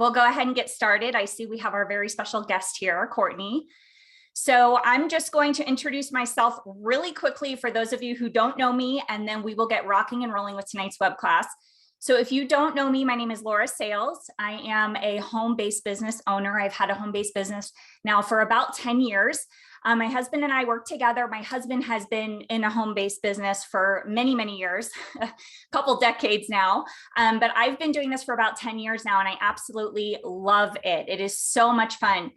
we'll go ahead and get started. I see we have our very special guest here, Courtney. So I'm just going to introduce myself really quickly for those of you who don't know me, and then we will get rocking and rolling with tonight's web class. So if you don't know me, my name is Laura Sales. I am a home-based business owner. I've had a home-based business now for about 10 years. My husband and I work together. My husband has been in a home-based business for many, many years, a couple decades now. But I've been doing this for about 10 years now, and I absolutely love it. It is so much fun.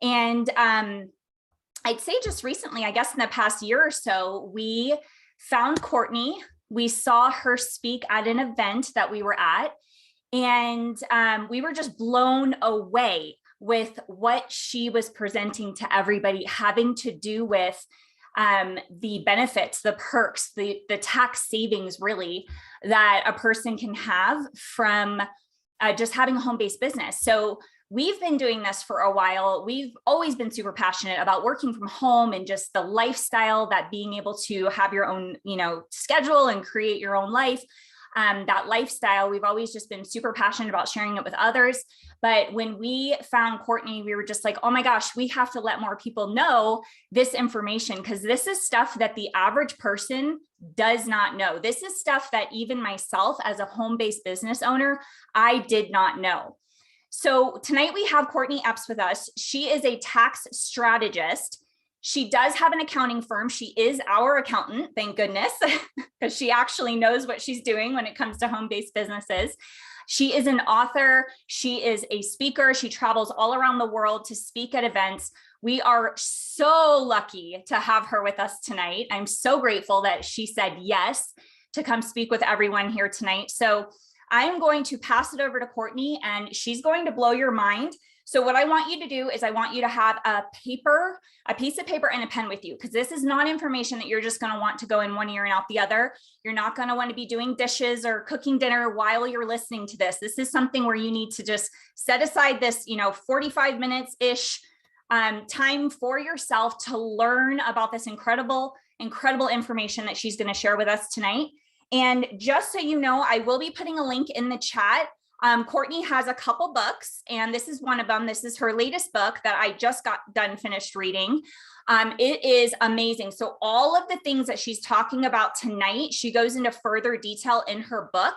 And I'd say just recently, I guess in the past year or so, we found Courtney. We saw her speak at an event that we were at, and we were just blown away with what she was presenting to everybody, having to do with the benefits, the perks, the tax savings really that a person can have from just having a home-based business. So we've been doing this for a while. We've always been super passionate about working from home and just the lifestyle, that being able to have your own, schedule and create your own life. That lifestyle, we've always just been super passionate about sharing it with others. But when we found Courtney, we were just like, oh my gosh, we have to let more people know this information, because this is stuff that the average person does not know. This is stuff that even myself as a home-based business owner, I did not know. So tonight we have Courtney Epps with us. She is a tax strategist. She does have an accounting firm. She is our accountant, thank goodness, because she actually knows what she's doing when it comes to home-based businesses. She is an author. She is a speaker. She travels all around the world to speak at events. We are so lucky to have her with us tonight. I'm so grateful that she said yes to come speak with everyone here tonight. So I'm going to pass it over to Courtney, and she's going to blow your mind. So what I want you to do is I want you to have a piece of paper and a pen with you, because this is not information that you're just going to want to go in one ear and out the other. You're not going to want to be doing dishes or cooking dinner while you're listening to this. This is something where you need to just set aside this, 45 minutes-ish time for yourself to learn about this incredible information that she's going to share with us tonight. And just so you know, I will be putting a link in the chat. Courtney has a couple books, and this is one of them. This is her latest book that I just got done finished reading. It is amazing. So all of the things that she's talking about tonight, she goes into further detail in her book.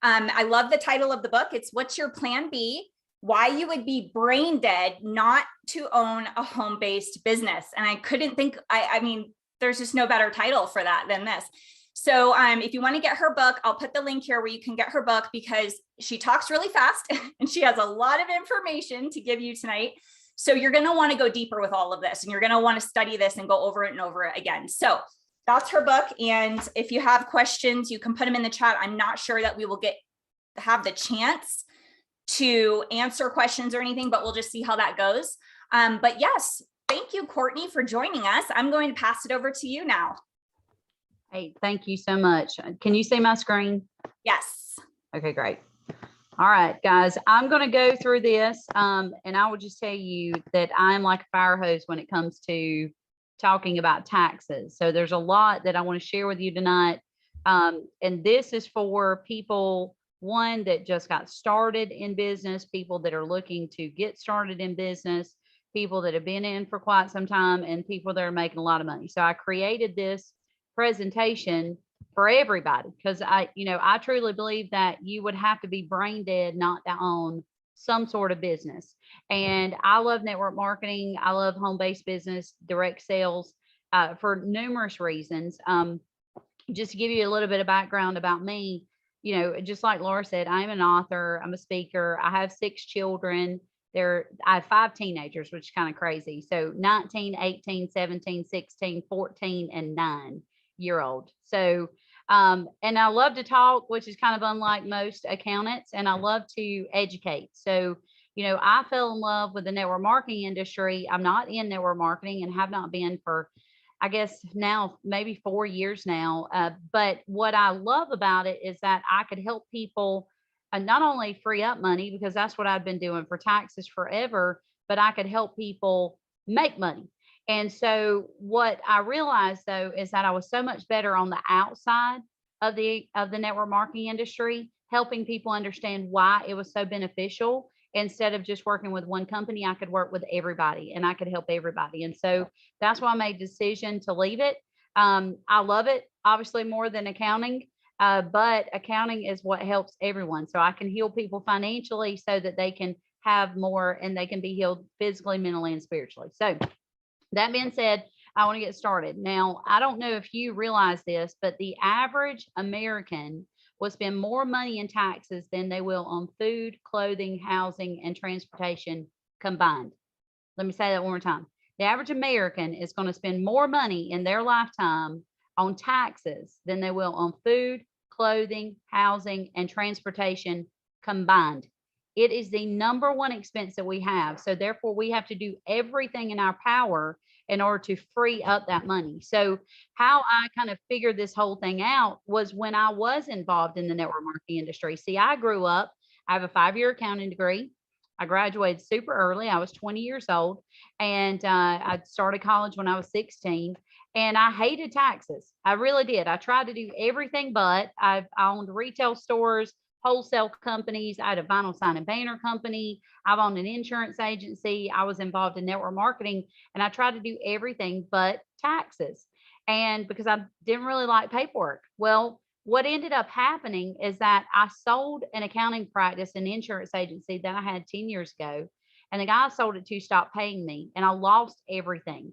I love the title of the book. It's What's Your Plan B? Why You Would Be Brain Dead Not to Own a Home-Based Business. And I couldn't think, I mean, there's just no better title for that than this. So if you want to get her book, I'll put the link here where you can get her book, because she talks really fast and she has a lot of information to give you tonight. So you're going to want to go deeper with all of this, and you're going to want to study this and go over it and over it again. So that's her book. And if you have questions, you can put them in the chat. I'm not sure that we will have the chance to answer questions or anything, but we'll just see how that goes. But yes, thank you, Courtney, for joining us. I'm going to pass it over to you now. Hey, thank you so much. Can you see my screen? Yes. Okay, great. All right, guys, I'm going to go through this, and I will just tell you that I'm like a fire hose when it comes to talking about taxes. So there's a lot that I want to share with you tonight. And this is for people, one, that just got started in business, people that are looking to get started in business, people that have been in for quite some time, and people that are making a lot of money. So I created this presentation for everybody, because I truly believe that you would have to be brain dead not to own some sort of business. And I love network marketing. I love home-based business, direct sales, for numerous reasons. Just to give you a little bit of background about me, just like Laura said, I'm an author, I'm a speaker, I have 6 children. I have 5 teenagers, which is kind of crazy. So 19, 18, 17, 16, 14, and 9-year-old. So, and I love to talk, which is kind of unlike most accountants, and I love to educate. So, I fell in love with the network marketing industry. I'm not in network marketing and have not been for, I guess now maybe 4 years now. But what I love about it is that I could help people not only free up money, because that's what I've been doing for taxes forever, but I could help people make money. And so what I realized, though, is that I was so much better on the outside of the network marketing industry, helping people understand why it was so beneficial instead of just working with one company, I could work with everybody and I could help everybody. And so that's why I made the decision to leave it. I love it, obviously, more than accounting. But accounting is what helps everyone. So I can heal people financially so that they can have more and they can be healed physically, mentally, and spiritually. So that being said, I want to get started. Now, I don't know if you realize this, but the average American will spend more money in taxes than they will on food, clothing, housing, and transportation combined. Let me say that one more time. The average American is going to spend more money in their lifetime on taxes than they will on food, clothing, housing, and transportation combined. It is the number one expense that we have. So therefore, we have to do everything in our power in order to free up that money. So how I kind of figured this whole thing out was when I was involved in the network marketing industry. See, I grew up, I have a 5-year accounting degree. I graduated super early. I was 20 years old, and I started college when I was 16. And I hated taxes. I really did. I tried to do everything, but I owned retail stores, wholesale companies. I had a vinyl sign and banner company. I've owned an insurance agency. I was involved in network marketing, and I tried to do everything but taxes. And because I didn't really like paperwork. Well, what ended up happening is that I sold an accounting practice, an insurance agency that I had 10 years ago. And the guy I sold it to stopped paying me, and I lost everything.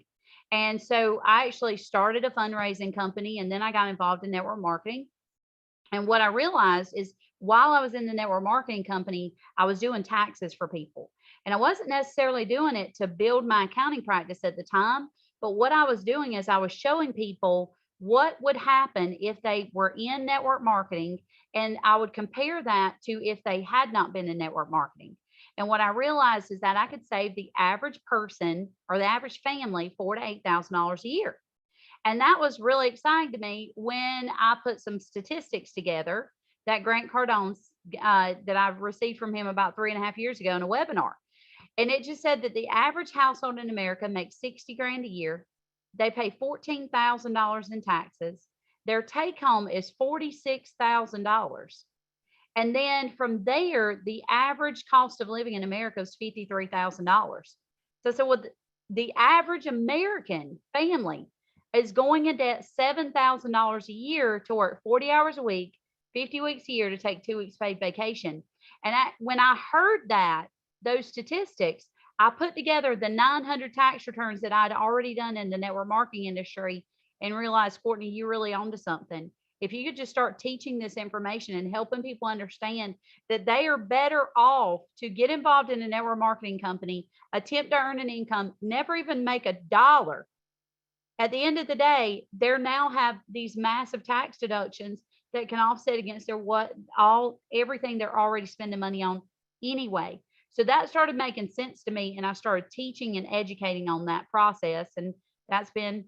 And so I actually started a fundraising company, and then I got involved in network marketing. And what I realized is while I was in the network marketing company, I was doing taxes for people. And I wasn't necessarily doing it to build my accounting practice at the time. But what I was doing is I was showing people what would happen if they were in network marketing. And I would compare that to if they had not been in network marketing. And what I realized is that I could save the average person or the average family $4,000 to $8,000 a year. And that was really exciting to me when I put some statistics together that Grant Cardone's that I received from him about 3.5 years ago in a webinar. And it just said that the average household in America makes 60 grand a year. They pay $14,000 in taxes. Their take home is $46,000. And then from there, the average cost of living in America is $53,000. So, with the average American family is going in debt $7,000 a year to work 40 hours a week, 50 weeks a year to take 2 weeks paid vacation. And when I heard those statistics, I put together the 900 tax returns that I'd already done in the network marketing industry and realized, Courtney, you really onto something. If you could just start teaching this information and helping people understand that they are better off to get involved in a network marketing company, attempt to earn an income, never even make a dollar. At the end of the day, they now have these massive tax deductions that can offset against everything they're already spending money on anyway. So that started making sense to me, and I started teaching and educating on that process. And that's been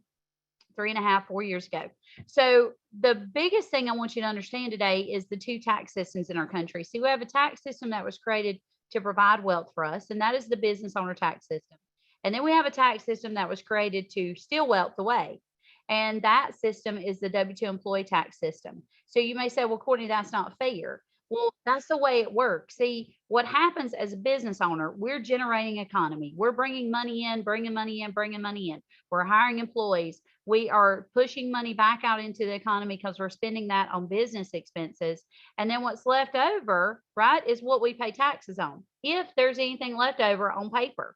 3.5, 4 years ago. So the biggest thing I want you to understand today is the 2 tax systems in our country. See, we have a tax system that was created to provide wealth for us, and that is the business owner tax system. And then we have a tax system that was created to steal wealth away. And that system is the W-2 employee tax system. So you may say, well, Courtney, that's not fair. Well, that's the way it works. See, what happens as a business owner, we're generating economy. We're bringing money in, bringing money in, bringing money in. We're hiring employees. We are pushing money back out into the economy because we're spending that on business expenses. And then what's left over, right, is what we pay taxes on, if there's anything left over on paper.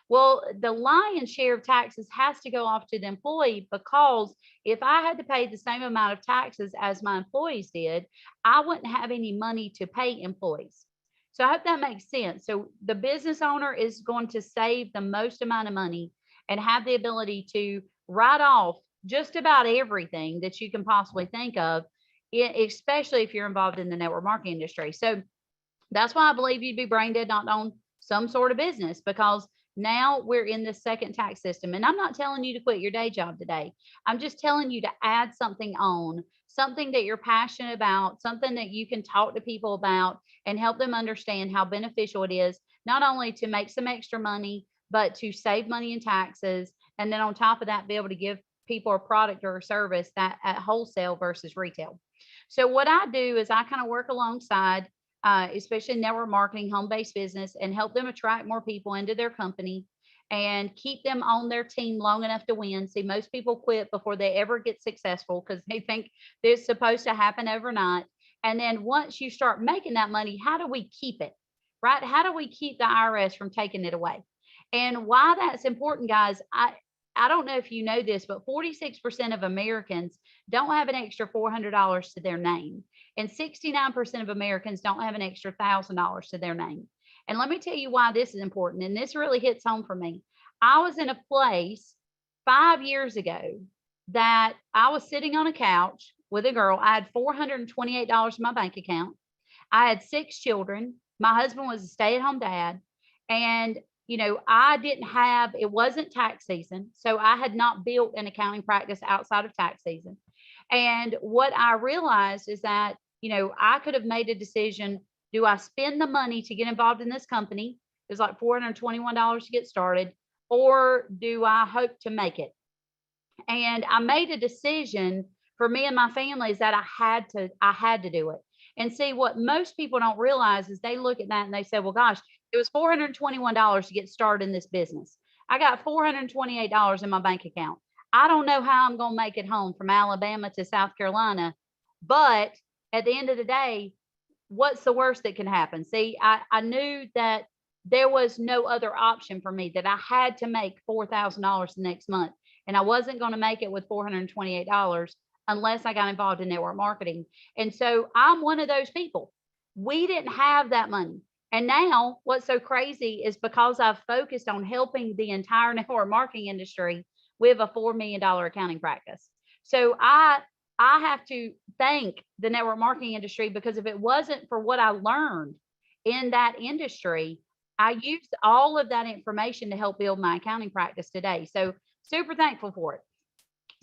Well, the lion's share of taxes has to go off to the employee, because if I had to pay the same amount of taxes as my employees did, I wouldn't have any money to pay employees. So I hope that makes sense. So the business owner is going to save the most amount of money and have the ability to write off just about everything that you can possibly think of, especially if you're involved in the network marketing industry. So that's why I believe you'd be brain dead not on some sort of business, because now we're in the second tax system. And I'm not telling you to quit your day job today. I'm just telling you to add something on, something that you're passionate about, something that you can talk to people about and help them understand how beneficial it is, not only to make some extra money, but to save money in taxes. And then on top of that, be able to give people a product or a service that at wholesale versus retail. So what I do is I kind of work alongside especially network marketing, home-based business, and help them attract more people into their company and keep them on their team long enough to win. See, most people quit before they ever get successful because they think it's supposed to happen overnight. And then once you start making that money, how do we keep it? Right? How do we keep the IRS from taking it away? And why that's important, guys, I don't know if you know this, but 46% of Americans don't have an extra $400 to their name. And 69% of Americans don't have an extra $1,000 to their name. And let me tell you why this is important. And this really hits home for me. I was in a place 5 years ago that I was sitting on a couch with a girl. I had $428 in my bank account. I had 6 children. My husband was a stay-at-home dad. And I didn't have, it wasn't tax season. So I had not built an accounting practice outside of tax season. And what I realized is that, I could have made a decision. Do I spend the money to get involved in this company? It's like $421 to get started, or do I hope to make it? And I made a decision for me and my family is that I had to do it. And see, what most people don't realize is they look at that and they say, well, gosh, it was $421 to get started in this business. I got $428 in my bank account. I don't know how I'm going to make it home from Alabama to South Carolina. But at the end of the day, what's the worst that can happen? See, I knew that there was no other option for me, that I had to make $4,000 the next month. And I wasn't going to make it with $428 unless I got involved in network marketing. And so I'm one of those people. We didn't have that money. And now what's so crazy is because I've focused on helping the entire network marketing industry, we have a $4 million accounting practice. So I have to thank the network marketing industry, because if it wasn't for what I learned in that industry, I used all of that information to help build my accounting practice today. So super thankful for it.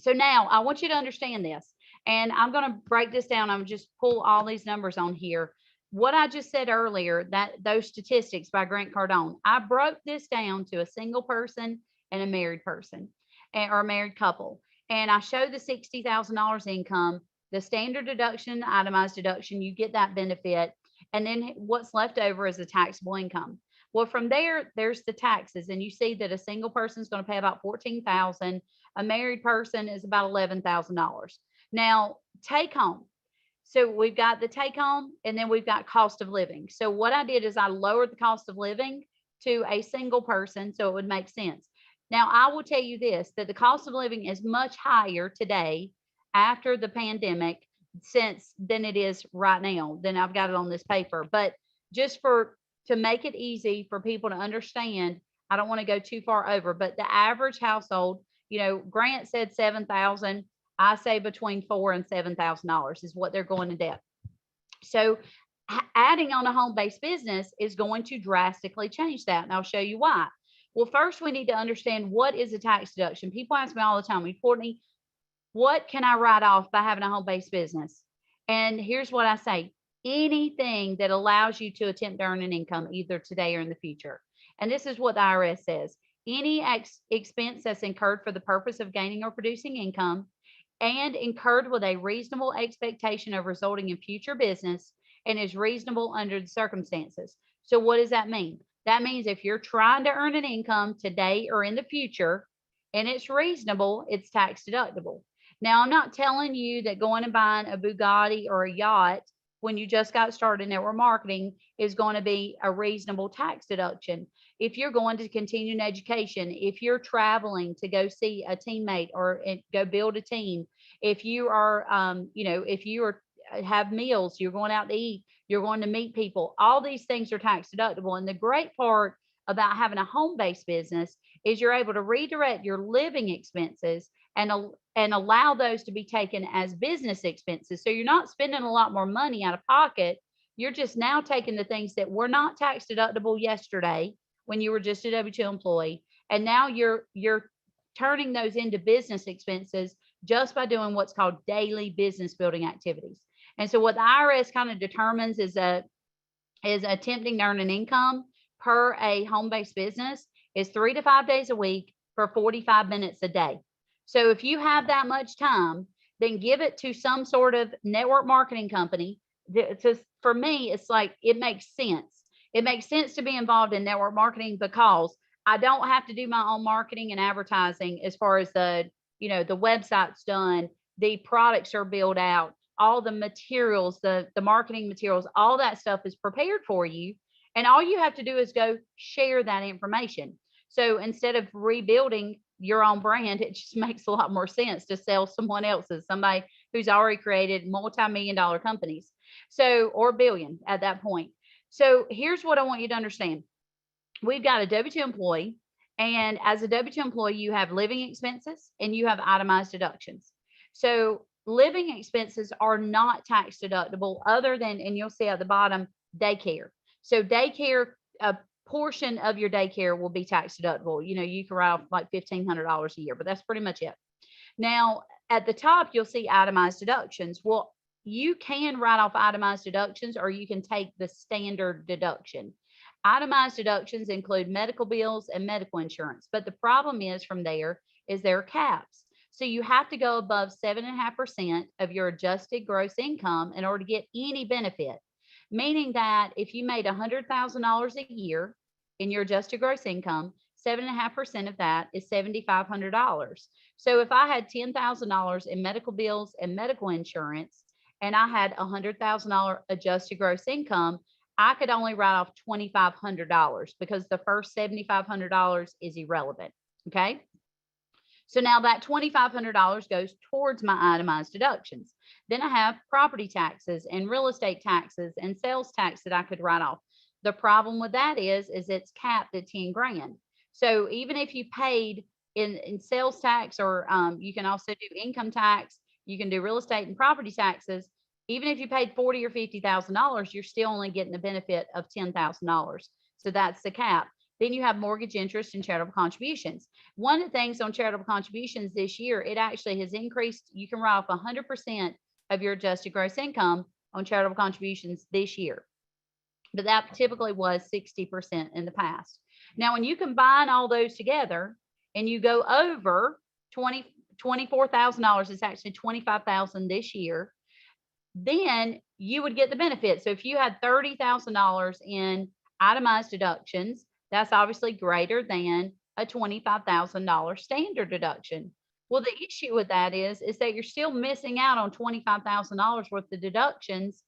So now I want you to understand this, and I'm going to break this down. I'm just pull all these numbers on here. What I just said earlier, that those statistics by Grant Cardone, I broke this down to a single person and a married person, or a married couple. And I show the $60,000 income, the standard deduction, itemized deduction, you get that benefit. And then what's left over is the taxable income. Well, from there, there's the taxes. And you see that a single person is going to pay about $14,000. A married person is about $11,000. Now, take home. So we've got the take home, and then we've got cost of living. So what I did is I lowered the cost of living to a single person so it would make sense. Now, I will tell you this, that the cost of living is much higher today after the pandemic than it is right now. Then I've got it on this paper. But just to make it easy for people to understand, I don't want to go too far over, but the average household, Grant said $7,000. I say between $4,000 and $7,000 is what they're going to debt. So adding on a home-based business is going to drastically change that. And I'll show you why. Well, first we need to understand, what is a tax deduction? People ask me all the time, Courtney, what can I write off by having a home-based business? And here's what I say: anything that allows you to attempt to earn an income either today or in the future. And this is what the IRS says: any expense that's incurred for the purpose of gaining or producing income and incurred with a reasonable expectation of resulting in future business and is reasonable under the circumstances. So what does that mean? That means if you're trying to earn an income today or in the future and it's reasonable, it's tax deductible. Now, I'm not telling you that going and buying a Bugatti or a yacht when you just got started in network marketing is going to be a reasonable tax deduction. If you're going to continue an education, if you're traveling to go see a teammate or go build a team, if you are, if you have meals, you're going out to eat, you're going to meet people, all these things are tax deductible. And the great part about having a home-based business is you're able to redirect your living expenses and allow those to be taken as business expenses. So you're not spending a lot more money out of pocket. You're just now taking the things that were not tax deductible yesterday when you were just a W-2 employee, and now you're turning those into business expenses just by doing what's called daily business building activities. And so what the IRS kind of determines is attempting to earn an income per a home-based business is 3 to 5 days a week for 45 minutes a day. So if you have that much time, then give it to some sort of network marketing company to for me, it's like, it makes sense. It makes sense to be involved in network marketing because I don't have to do my own marketing and advertising as far as the, the website's done, the products are built out, all the materials, the marketing materials, all that stuff is prepared for you. And all you have to do is go share that information. So instead of rebuilding your own brand, it just makes a lot more sense to sell someone else's, somebody who's already created multi-million-dollar companies. So, or billion at that point. So here's what I want you to understand. We've got a W-2 employee, and as a W-2 employee, you have living expenses and you have itemized deductions. So living expenses are not tax deductible other than, and you'll see at the bottom, daycare. So daycare, a portion of your daycare will be tax deductible. You can write off like $1,500 a year, but that's pretty much it. Now, at the top, you'll see itemized deductions. Well, you can write off itemized deductions, or you can take the standard deduction. Itemized deductions include medical bills and medical insurance, but the problem is from there is there are caps. So you have to go above 7.5% of your adjusted gross income in order to get any benefit, meaning that if you made $100,000 a year in your adjusted gross income, 7.5% of that is $7,500. So if I had $10,000 in medical bills and medical insurance, and I had $100,000 adjusted gross income, I could only write off $2,500 because the first $7,500 is irrelevant. Okay. So now that $2,500 goes towards my itemized deductions. Then I have property taxes and real estate taxes and sales tax that I could write off. The problem with that is it's capped at 10 grand. So even if you paid in sales tax, or you can also do income tax, you can do real estate and property taxes. Even if you paid $40,000 or $50,000, you're still only getting the benefit of $10,000. So that's the cap. Then you have mortgage interest and charitable contributions. One of the things on charitable contributions this year, it actually has increased. You can write off 100% of your adjusted gross income on charitable contributions this year. But that typically was 60% in the past. Now, when you combine all those together and you go over $24,000, it's actually $25,000 this year, then you would get the benefit. So if you had $30,000 in itemized deductions, that's obviously greater than a $25,000 standard deduction. Well, the issue with that is that you're still missing out on $25,000 worth of deductions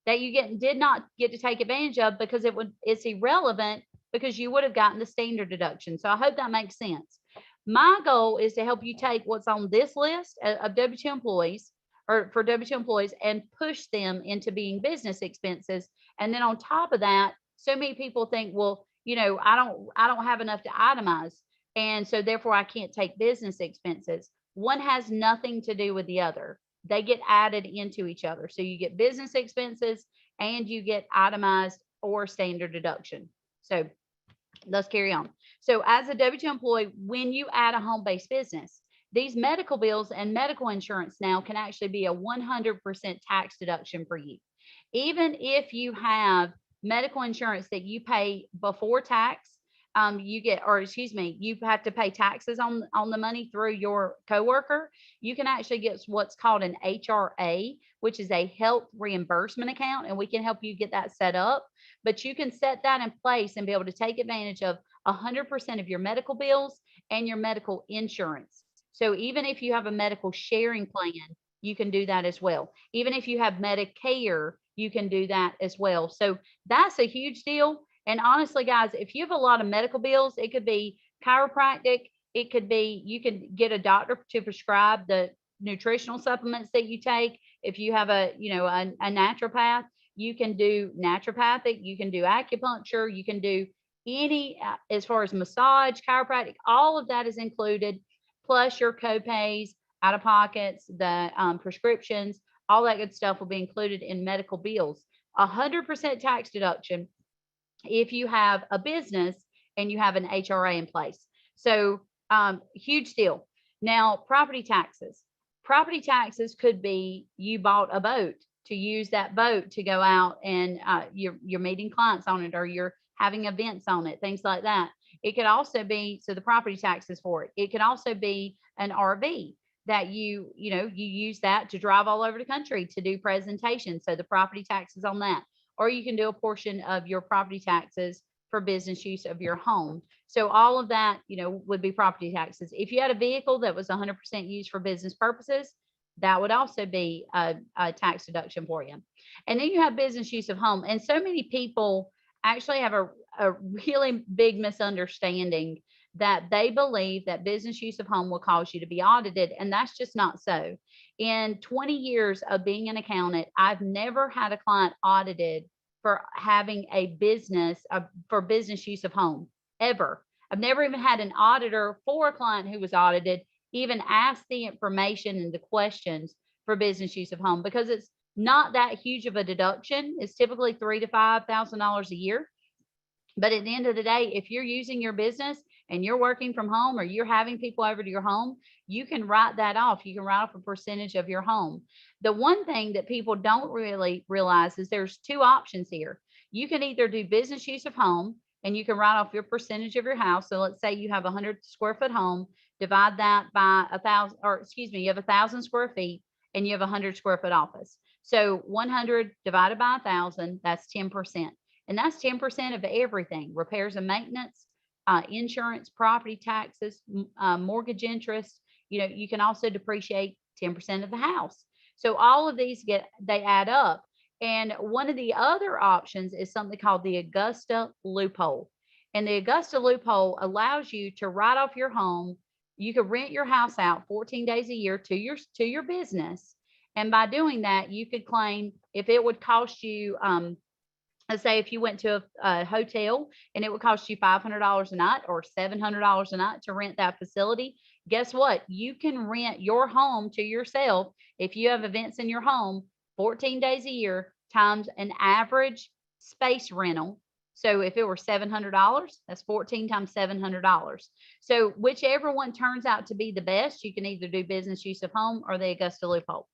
that you did not get to take advantage of because it's irrelevant because you would have gotten the standard deduction. So I hope that makes sense. My goal is to help you take what's on this list of W-2 employees, or for W-2 employees, and push them into being business expenses. And then on top of that, so many people think, well, I don't have enough to itemize, and so therefore I can't take business expenses. One has nothing to do with the other. They get added into each other. So you get business expenses and you get itemized or standard deduction. So let's carry on. So as a W-2 employee, when you add a home-based business, these medical bills and medical insurance now can actually be a 100% tax deduction for you. Even if you have medical insurance that you pay before tax, you have to pay taxes on the money through your coworker. You can actually get what's called an HRA, which is a health reimbursement account, and we can help you get that set up. But you can set that in place and be able to take advantage of 100% of your medical bills and your medical insurance. So even if you have a medical sharing plan, you can do that as well. Even if you have Medicare, you can do that as well. So that's a huge deal. And honestly, guys, if you have a lot of medical bills, it could be chiropractic. It could be, you can get a doctor to prescribe the nutritional supplements that you take. If you have a naturopath, you can do naturopathic, you can do acupuncture, you can do any, as far as massage, chiropractic, all of that is included, plus your copays, out of pockets, the prescriptions, all that good stuff will be included in medical bills. 100% tax deduction if you have a business and you have an HRA in place. So huge deal. Now, property taxes. Property taxes could be you bought a boat, to use that boat to go out and you're meeting clients on it, or you're having events on it, things like that. It could also be, so the property taxes for it. It could also be an RV that you use that to drive all over the country to do presentations. So the property taxes on that. or you can do a portion of your property taxes for business use of your home. So all of that, would be property taxes. If you had a vehicle that was 100% used for business purposes, that would also be a tax deduction for you. And then you have business use of home. And so many people actually have a really big misunderstanding that they believe that business use of home will cause you to be audited. And that's just not so. In 20 years of being an accountant, I've never had a client audited for having a business for business use of home, ever. I've never even had an auditor for a client who was audited even ask the information and the questions for business use of home, because it's not that huge of a deduction. It's typically $3,000 to $5,000 a year. But at the end of the day, if you're using your business and you're working from home, or you're having people over to your home, you can write that off. You can write off a percentage of your home. The one thing that people don't really realize is there's two options here. You can either do business use of home, and you can write off your percentage of your house. So let's say you have a 100 square foot home, divide that by 1,000, or excuse me, you have 1,000 square feet and you have a 100 square foot office. So 100 divided by 1,000, that's 10%. And that's 10% of everything: repairs and maintenance, insurance, property taxes, mortgage interest. You can also depreciate 10% of the house. So all of these they add up. And one of the other options is something called the Augusta loophole. And the Augusta loophole allows you to write off your home. You could rent your house out 14 days a year to your business. And by doing that, you could claim, if it would cost you, let's say if you went to a hotel and it would cost you $500 a night or $700 a night to rent that facility, guess what? You can rent your home to yourself if you have events in your home 14 days a year times an average space rental. So if it were $700, that's 14 times $700. So whichever one turns out to be the best, you can either do business use of home or the Augusta loophole.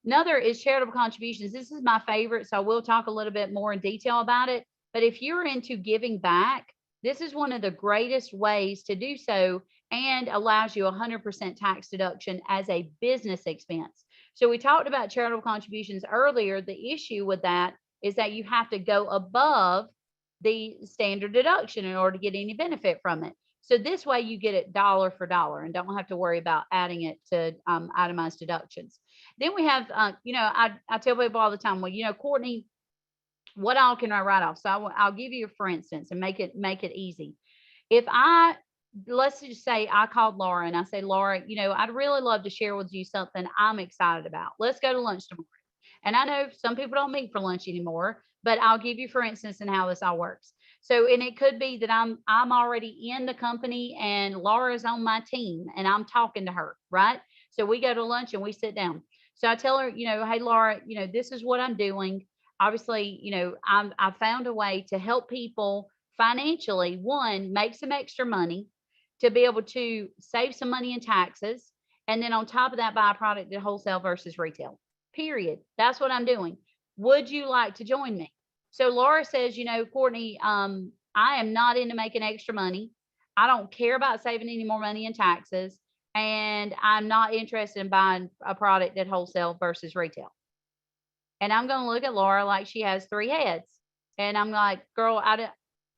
Another is charitable contributions. This is my favorite, so I will talk a little bit more in detail about it. But if you're into giving back, this is one of the greatest ways to do so, and allows you 100% tax deduction as a business expense. So we talked about charitable contributions earlier. The issue with that is that you have to go above the standard deduction in order to get any benefit from it. So this way you get it dollar for dollar and don't have to worry about adding it to itemized deductions. Then we have, I tell people all the time, well, Courtney, what all can I write off? So I'll give you, for instance, and make it easy. Let's just say I called Laura and I say, Laura, I'd really love to share with you something I'm excited about. Let's go to lunch tomorrow. And I know some people don't meet for lunch anymore, but I'll give you, for instance, and how this all works. So, and it could be that I'm already in the company and Laura's on my team and I'm talking to her, right? So we go to lunch and we sit down. So I tell her, hey, Laura, this is what I'm doing. Obviously, I found a way to help people financially, one, make some extra money, to be able to save some money in taxes. And then on top of that, buy a product at wholesale versus retail, period. That's what I'm doing. Would you like to join me? So Laura says, Courtney, I am not into making extra money. I don't care about saving any more money in taxes. And I'm not interested in buying a product at wholesale versus retail. And I'm going to look at Laura like she has three heads. And I'm like, girl, I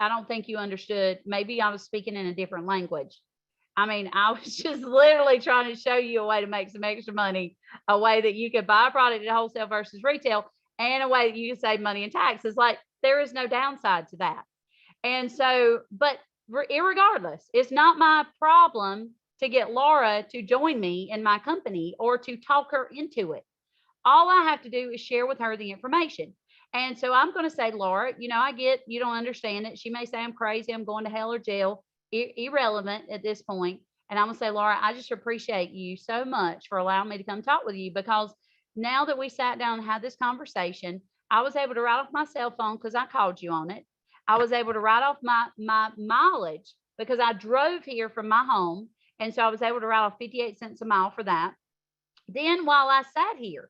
don't think you understood. Maybe I was speaking in a different language. I mean, I was just literally trying to show you a way to make some extra money, a way that you could buy a product at wholesale versus retail, and a way that you can save money in taxes. Like, there is no downside to that. And so, but irregardless, it's not my problem to get Laura to join me in my company or to talk her into it. All I have to do is share with her the information. And so I'm going to say, Laura, I get you don't understand it. She may say I'm crazy, I'm going to hell or jail, irrelevant at this point. And I'm going to say, Laura, I just appreciate you so much for allowing me to come talk with you, because now that we sat down and had this conversation, I was able to write off my cell phone because I called you on it. I was able to write off my mileage because I drove here from my home. And so I was able to write off 58 cents a mile for that. Then while I sat here,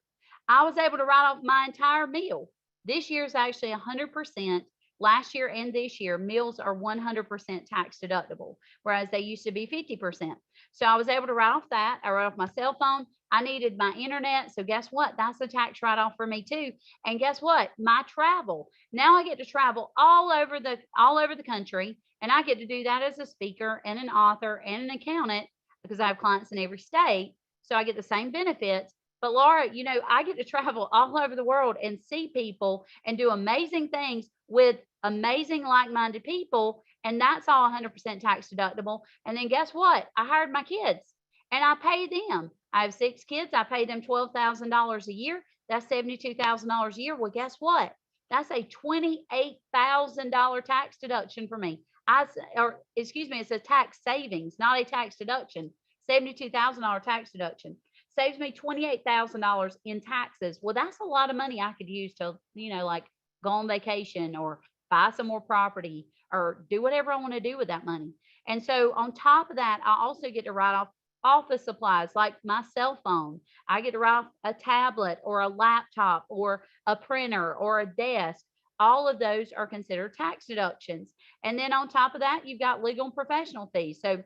I was able to write off my entire meal. This year is actually 100% last year and this year, meals are 100% tax deductible, whereas they used to be 50%. So I was able to write off that. I wrote off my cell phone. I needed my internet. So guess what? That's a tax write-off for me too. And guess what? My travel. Now I get to travel all over the country, and I get to do that as a speaker and an author and an accountant because I have clients in every state. So I get the same benefits. But Laura, I get to travel all over the world and see people and do amazing things with amazing like-minded people. And that's all 100% tax deductible. And then guess what? I hired my kids and I pay them. I have 6 kids. I pay them $12,000 a year. That's $72,000 a year. Well, guess what? That's a $28,000 tax deduction for me. It's a tax savings, not a tax deduction. $72,000 tax deduction saves me $28,000 in taxes. Well, that's a lot of money I could use to, like go on vacation or buy some more property or do whatever I want to do with that money. And so on top of that, I also get to write off office supplies like my cell phone. I get to write off a tablet or a laptop or a printer or a desk. All of those are considered tax deductions. And then on top of that, you've got legal and professional fees. So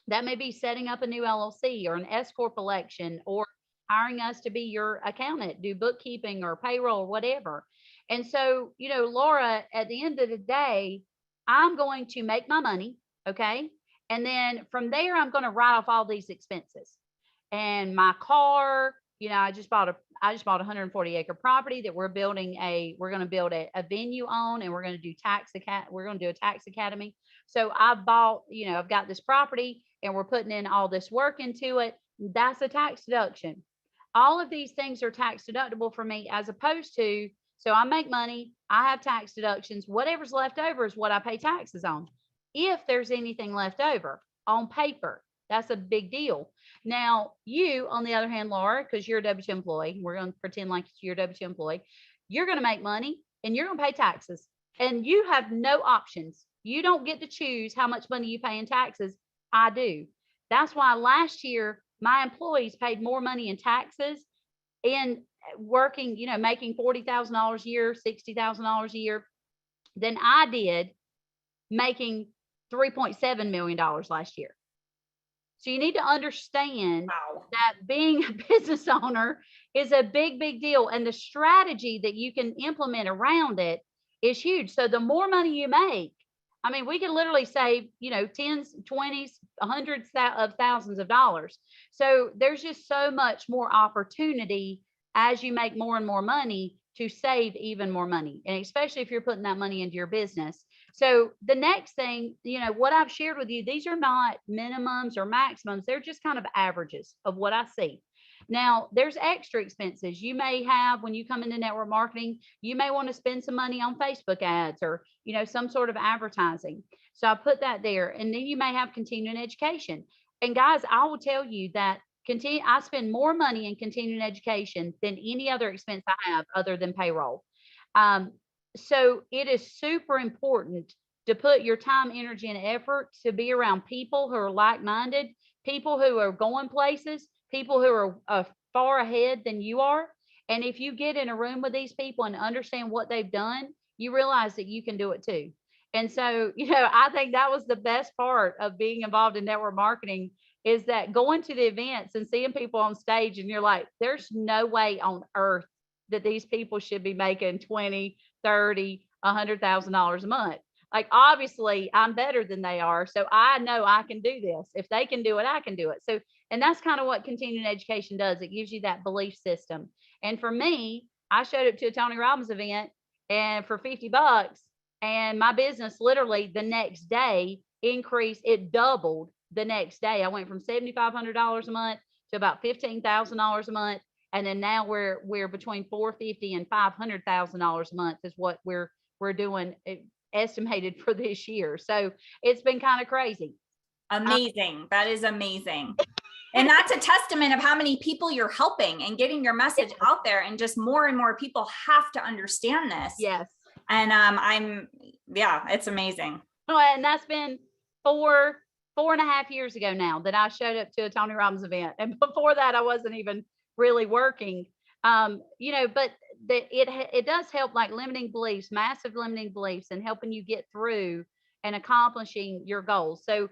that may be setting up a new LLC or an S Corp election or hiring us to be your accountant, do bookkeeping or payroll or whatever. And so, Laura, at the end of the day, I'm going to make my money. Okay. And then from there, I'm going to write off all these expenses and my car. I just bought a 140-acre property that we're going to build a venue on, and we're going to do a tax academy. So I've got this property and we're putting in all this work into it. That's a tax deduction. All of these things are tax deductible for me, as opposed to, so I make money, I have tax deductions, whatever's left over is what I pay taxes on. If there's anything left over on paper, that's a big deal. Now, you, on the other hand, Laura, because you're a W-2 employee, we're going to pretend like you're a W-2 employee, you're going to make money and you're going to pay taxes, and you have no options. You don't get to choose how much money you pay in taxes. I do. That's why last year, my employees paid more money in taxes in working, making $40,000 a year, $60,000 a year than I did making $3.7 million last year. So you need to understand that being a business owner is a big, big deal. And the strategy that you can implement around it is huge. So the more money you make, we can literally save, tens, 20s, hundreds of thousands of dollars. So there's just so much more opportunity as you make more and more money to save even more money. And especially if you're putting that money into your business. So the next thing, what I've shared with you, these are not minimums or maximums. They're just kind of averages of what I see. Now, there's extra expenses you may have when you come into network marketing. You may want to spend some money on Facebook ads or, some sort of advertising. So I put that there. And then you may have continuing education. And guys, I will tell you that I spend more money in continuing education than any other expense I have other than payroll. So it is super important to put your time, energy, and effort to be around people who are like-minded, people who are going places, people who are far ahead than you are. And if you get in a room with these people and understand what they've done, you realize that you can do it too. And so, I think that was the best part of being involved in network marketing, is that going to the events and seeing people on stage and you're like, there's no way on earth that these people should be making $20, $30, $100,000 a month. Like, obviously I'm better than they are. So I know I can do this. If they can do it, I can do it. So, and that's kind of what continuing education does. It gives you that belief system. And for me, I showed up to a Tony Robbins event and for $50, and my business literally the next day increased. It doubled the next day. I went from $7,500 a month to about $15,000 a month. And then now we're between $450,000 and $500,000 a month is what we're doing, estimated for this year. So it's been kind of crazy. Amazing. That is amazing. And that's a testament of how many people you're helping and getting your message out there. And just more and more people have to understand this. Yes. And it's amazing. Well, and that's been 4.5 years ago now that I showed up to a Tony Robbins event. And before that, I wasn't even really working. But it does help, like limiting beliefs, massive limiting beliefs, and helping you get through and accomplishing your goals. So,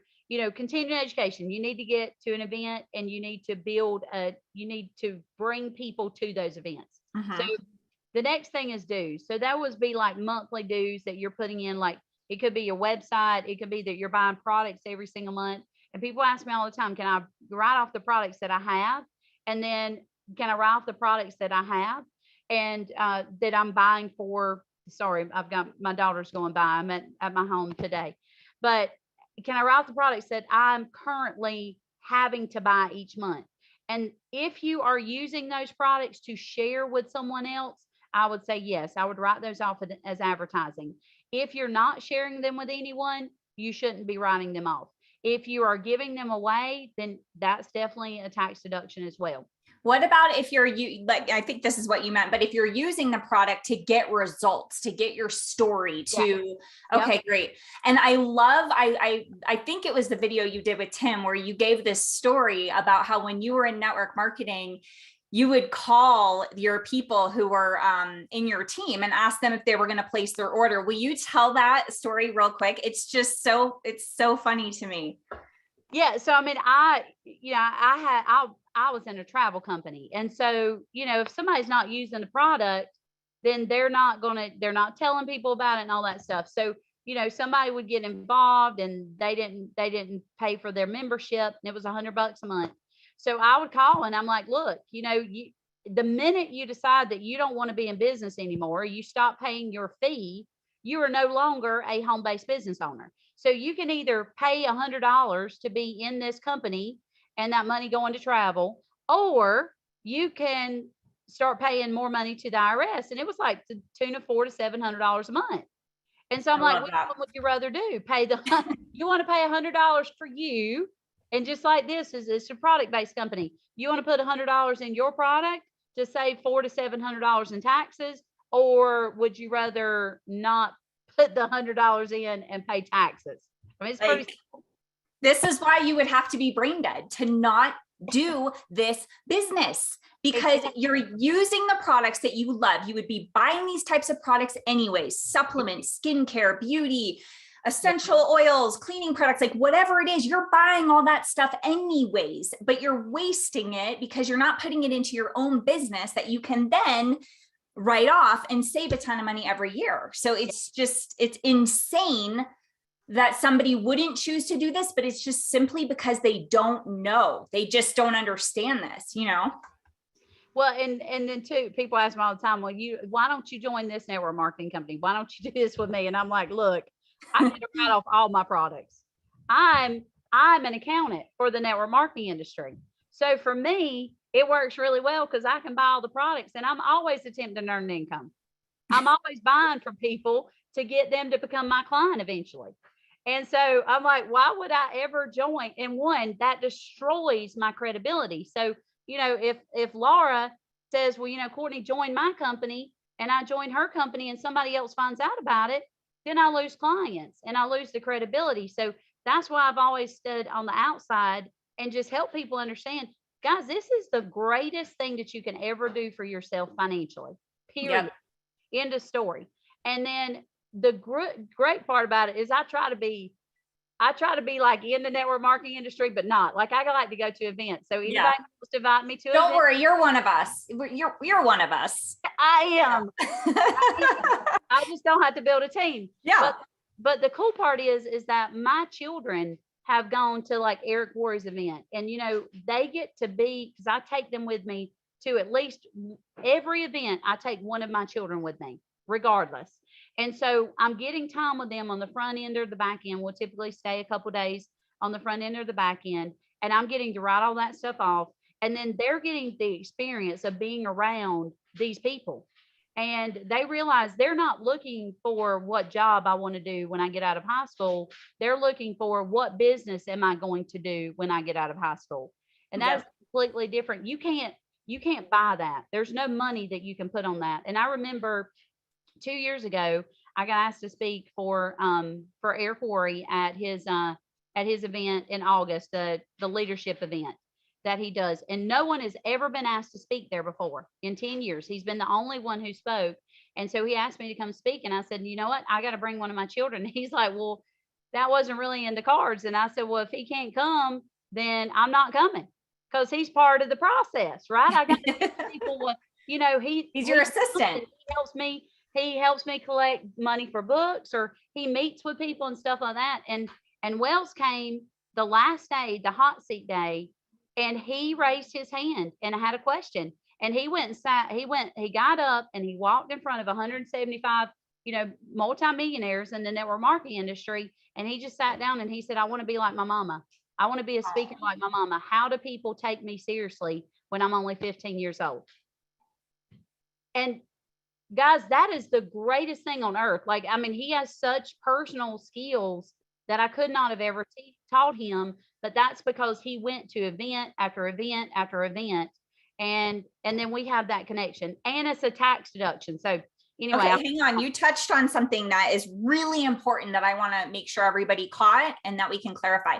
continuing education, you need to get to an event and you need to you need to bring people to those events. So the next thing is dues. So that would be like monthly dues that you're putting in, like it could be your website. It could be that you're buying products every single month. And people ask me all the time, can I write off the products that I have? And then can I write off the products that I have and that I'm buying for? Sorry, I've got my daughter's going by. I'm at my home today. But can I write off the products that I'm currently having to buy each month? And if you are using those products to share with someone else, I would say yes, I would write those off as advertising. If you're not sharing them with anyone, you shouldn't be writing them off. If you are giving them away, then that's definitely a tax deduction as well. What about if you're like, I think this is what you meant, but if you're using the product to get results, to get your story to, okay, great. And I love, I think it was the video you did with Tim where you gave this story about how when you were in network marketing, you would call your people who were in your team and ask them if they were going to place their order. Will you tell that story real quick? It's just it's so funny to me. Yeah. So, I mean, I was in a travel company. And so, if somebody's not using the product, then they're not telling people about it and all that stuff. So, somebody would get involved and they didn't pay for their membership and it was $100 a month. So I would call and I'm like, look, the minute you decide that you don't want to be in business anymore, you stop paying your fee, you are no longer a home-based business owner. So you can either pay $100 to be in this company and that money going to travel, or you can start paying more money to the IRS. And it was like the tune of $400 to $700 a month. And so I'm like, which one would you rather do? You want to pay $100 for you? And just like it's a product-based company. You want to put $100 in your product to save $400 to $700 in taxes, or would you rather not put the $100 in and pay taxes? I mean, it's pretty simple. This is why you would have to be brain dead to not do this business, because you're using the products that you love. You would be buying these types of products anyways, supplements, skincare, beauty, essential oils, cleaning products, like whatever it is, you're buying all that stuff anyways, but you're wasting it because you're not putting it into your own business that you can then write off and save a ton of money every year. So it's insane that somebody wouldn't choose to do this, but it's just simply because they don't know. They just don't understand this, Well, and then too, people ask me all the time, well, why don't you join this network marketing company? Why don't you do this with me? And I'm like, look, I get to write off all my products. I'm an accountant for the network marketing industry. So for me, it works really well because I can buy all the products and I'm always attempting to earn income. I'm always buying from people to get them to become my client eventually. And so I'm like, why would I ever join? And one, that destroys my credibility. So, if Laura says, well, Courtney joined my company and I joined her company and somebody else finds out about it, then I lose clients and I lose the credibility. So that's why I've always stood on the outside and just help people understand, guys, this is the greatest thing that you can ever do for yourself financially, period. Yep. End of story. And then the great part about it is I try to be like in the network marketing industry, but not like I like to go to events. So anybody wants to invite me to Don't event, worry, you're one of us. You're one of us. I am. I just don't have to build a team. Yeah. But the cool part is that my children have gone to like Eric Worre's event, and they get to be, because I take them with me to at least every event. I take one of my children with me, regardless. And so I'm getting time with them on the front end or the back end. We'll typically stay a couple of days on the front end or the back end. And I'm getting to write all that stuff off. And then they're getting the experience of being around these people. And they realize they're not looking for what job I want to do when I get out of high school. They're looking for what business am I going to do when I get out of high school. And that's completely different. You can't buy that. There's no money that you can put on that. And I remember 2 years ago, I got asked to speak for Eric Worre at his event in August, the leadership event. that he does. And no one has ever been asked to speak there before in 10 years. He's been the only one who spoke. And so he asked me to come speak. And I said, you know what? I got to bring one of my children. He's like, well, that wasn't really in the cards. And I said, well, if he can't come, then I'm not coming, because he's part of the process, right? I got to tell people what, you know, he's your assistant. He helps me collect money for books, or he meets with people and stuff like that. And Wells came the last day, the hot seat day, and he raised his hand and I had a question. And he went and sat, he got up and he walked in front of 175, you know, multimillionaires in the network marketing industry. And he just sat down and he said, I want to be like my mama. I want to be a speaker like my mama. How do people take me seriously when I'm only 15 years old? And guys, that is the greatest thing on earth. Like, I mean, he has such personal skills that I could not have ever taught him, but that's because he went to event after event after event. And then we have that connection, and it's a tax deduction. So anyway, okay, hang on. You touched on something that is really important that I want to make sure everybody caught and that we can clarify.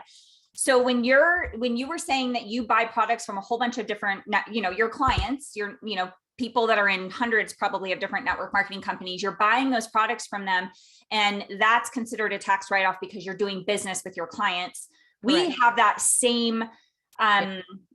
So when you were saying that you buy products from a whole bunch of different, you know, your clients, your, you know, people that are in hundreds probably of different network marketing companies, you're buying those products from them, and that's considered a tax write-off because you're doing business with your clients. We have that same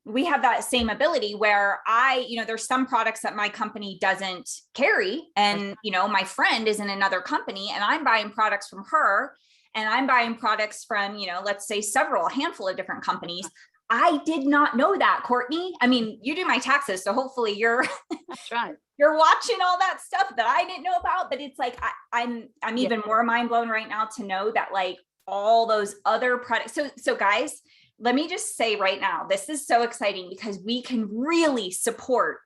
we have that same ability where you know, there's some products that my company doesn't carry, and, you know, my friend is in another company and I'm buying products from her, and I'm buying products from, you know, let's say a handful of different companies. I did not know that, Courtney. I mean, you do my taxes, so hopefully you're that's right. You're watching all that stuff that I didn't know about. But it's like I'm even more mind blown right now to know that, like, all those other products. So guys, let me just say right now, this is so exciting because we can really support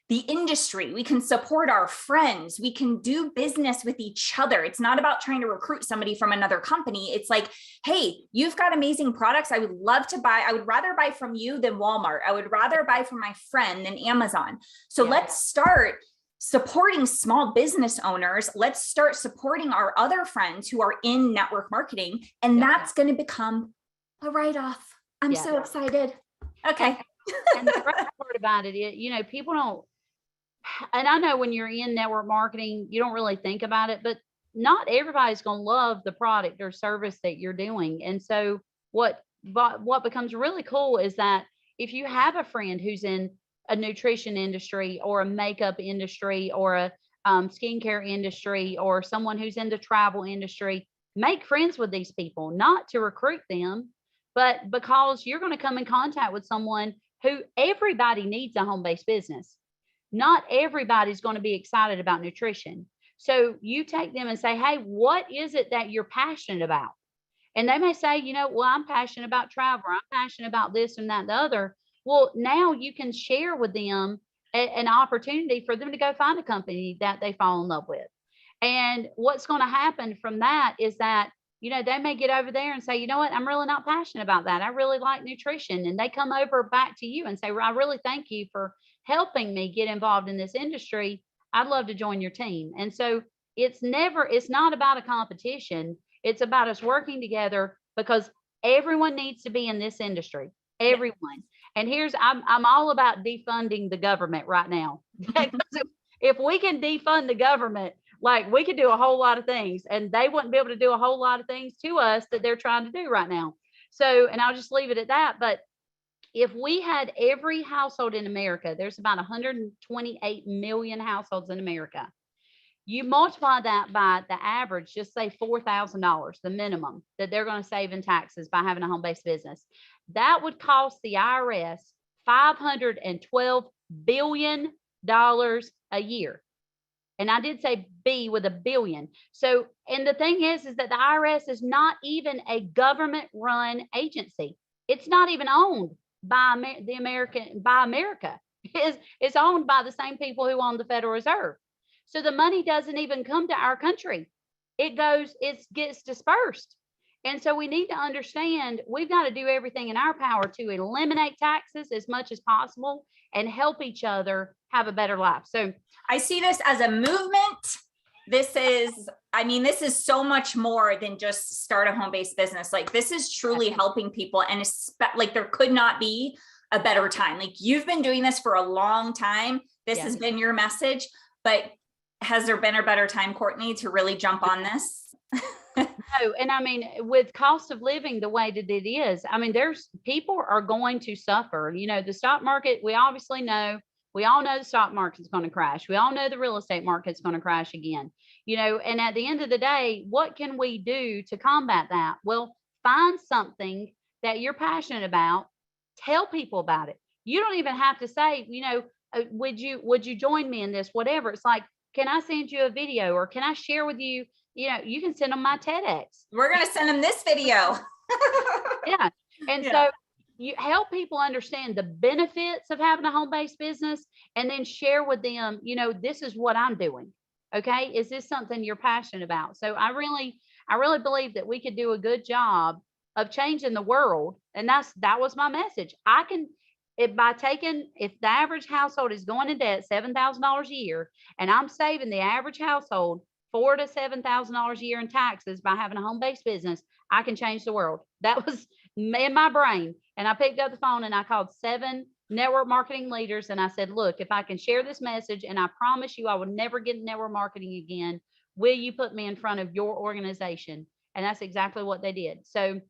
the industry. We can support our friends. We can do business with each other. It's not about trying to recruit somebody from another company. It's like, hey, you've got amazing products. I would love to buy. I would rather buy from you than Walmart. I would rather buy from my friend than Amazon. So let's start supporting small business owners. Let's start supporting our other friends who are in network marketing. And that's going to become a write-off. I'm so excited. Okay. And the great part about it is, you know, people don't, and I know when you're in network marketing, you don't really think about it, but not everybody's going to love the product or service that you're doing. And so what becomes really cool is that if you have a friend who's in a nutrition industry or a makeup industry or a skincare industry, or someone who's in the travel industry, make friends with these people, not to recruit them, but because you're going to come in contact with someone who everybody needs a home-based business. Not everybody's going to be excited about nutrition. So you take them and say, hey, what is it that you're passionate about? And they may say, you know, well, I'm passionate about travel. I'm passionate about this and that and the other. Well, now you can share with them an opportunity for them to go find a company that they fall in love with. And what's going to happen from that is that, you know, they may get over there and say, you know what, I'm really not passionate about that. I really like nutrition. And they come over back to you and say, well, I really thank you for helping me get involved in this industry. I'd love to join your team. And so it's not about a competition. It's about us working together, because everyone needs to be in this industry. Everyone. And I'm all about defunding the government right now. If we can defund the government, like, we could do a whole lot of things, and they wouldn't be able to do a whole lot of things to us that they're trying to do right now. So, and I'll just leave it at that. But if we had every household in America, there's about 128 million households in America. You multiply that by the average, just say $4,000, the minimum that they're going to save in taxes by having a home-based business. That would cost the IRS $512 billion a year. And I did say B with a billion. So, and the thing is that the IRS is not even a government-run agency. It's not even owned by America. It's owned by the same people who own the Federal Reserve. So the money doesn't even come to our country. It gets dispersed. And so we need to understand we've got to do everything in our power to eliminate taxes as much as possible and help each other have a better life. So I see this as a movement. This is so much more than just start a home-based business. Like, this is truly helping people. And like, there could not be a better time? Like, you've been doing this for a long time. This has been your message, but has there been a better time, Courtney, to really jump on this? No, and I mean, with cost of living the way that it is, I mean, there's people are going to suffer. You know, the stock market, we all know the stock market's going to crash. We all know the real estate market's going to crash again. You know, and at the end of the day, what can we do to combat that? Well, find something that you're passionate about, tell people about it. You don't even have to say, you know, would you join me in this, whatever. It's like, can I send you a video, or can I share with you? You know, you can send them my TEDx. We're going to send them this video. Yeah. And so you help people understand the benefits of having a home-based business, and then share with them, you know, this is what I'm doing. Okay. Is this something you're passionate about? So I really believe that we could do a good job of changing the world. And that was my message. If the average household is going in debt $7,000 a year, and I'm saving the average household $4,000 to $7,000 a year in taxes by having a home-based business, I can change the world. That was in my brain. And I picked up the phone and I called 7 network marketing leaders. And I said, look, if I can share this message, and I promise you I will never get into network marketing again, will you put me in front of your organization? And that's exactly what they did. So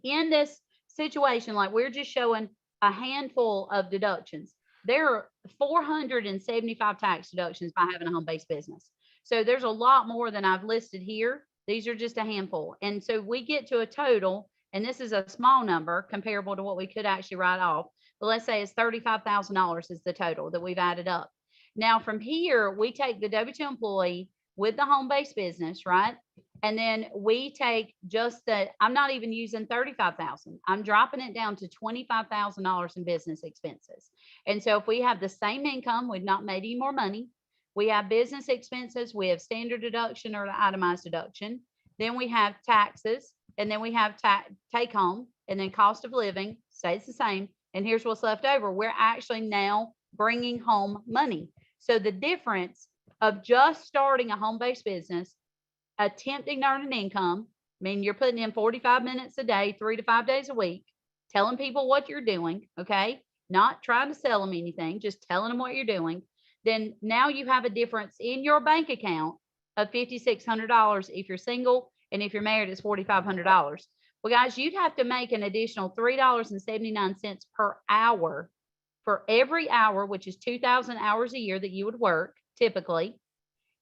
in this situation, like, we're just showing a handful of deductions. There are 475 tax deductions by having a home-based business. So there's a lot more than I've listed here. These are just a handful. And so we get to a total, and this is a small number comparable to what we could actually write off, but let's say it's $35,000 is the total that we've added up. Now from here, we take the W-2 employee with the home-based business, right? And then we take I'm not even using 35,000. I'm dropping it down to $25,000 in business expenses. And so if we have the same income, we've not made any more money. We have business expenses, we have standard deduction or the itemized deduction. Then we have taxes, and then we have take home, and then cost of living stays the same. And here's what's left over. We're actually now bringing home money. So the difference of just starting a home-based business, attempting to earn an income, I mean, you're putting in 45 minutes a day, 3 to 5 days a week, telling people what you're doing, okay? Not trying to sell them anything, just telling them what you're doing. Then now you have a difference in your bank account of $5,600 if you're single, and if you're married, it's $4,500. Well, guys, you'd have to make an additional $3.79 per hour for every hour, which is 2,000 hours a year that you would work typically,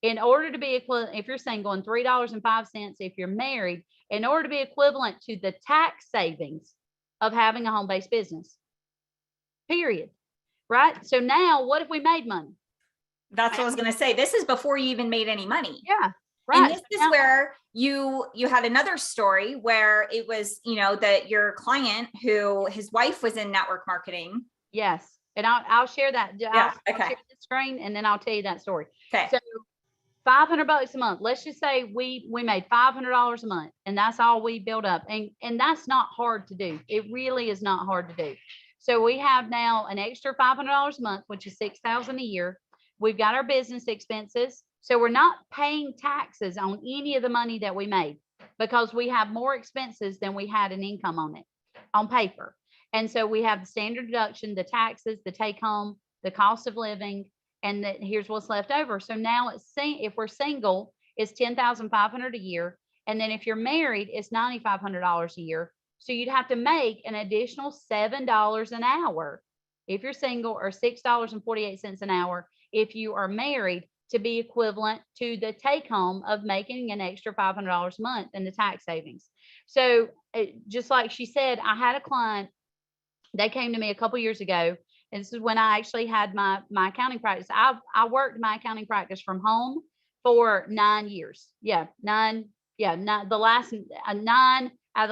in order to be equivalent, if you're single, and $3.05 if you're married, in order to be equivalent to the tax savings of having a home-based business, period. Right? So now what if we made money? That's what I was going to say. This is before you even made any money. Yeah. Right. And this is where you had another story where it was, you know, that your client who his wife was in network marketing. Yes. And I'll share that. Yeah. I'll share the screen, and then I'll tell you that story. Okay. So $500 a month. Let's just say we made $500 a month, and that's all we built up. And that's not hard to do. It really is not hard to do. So we have now an extra $500 a month, which is $6,000 a year. We've got our business expenses. So we're not paying taxes on any of the money that we made, because we have more expenses than we had an income on it on paper. And so we have the standard deduction, the taxes, the take home, the cost of living, and here's what's left over. So now if we're single, it's $10,500 a year. And then if you're married, it's $9,500 a year. So you'd have to make an additional $7 an hour if you're single, or $6.48 an hour if you are married, to be equivalent to the take home of making an extra $500 a month in the tax savings. So just like she said, I had a client, they came to me a couple years ago. And this is when I actually had my accounting practice. I worked my accounting practice from home for 9 years. Nine out of the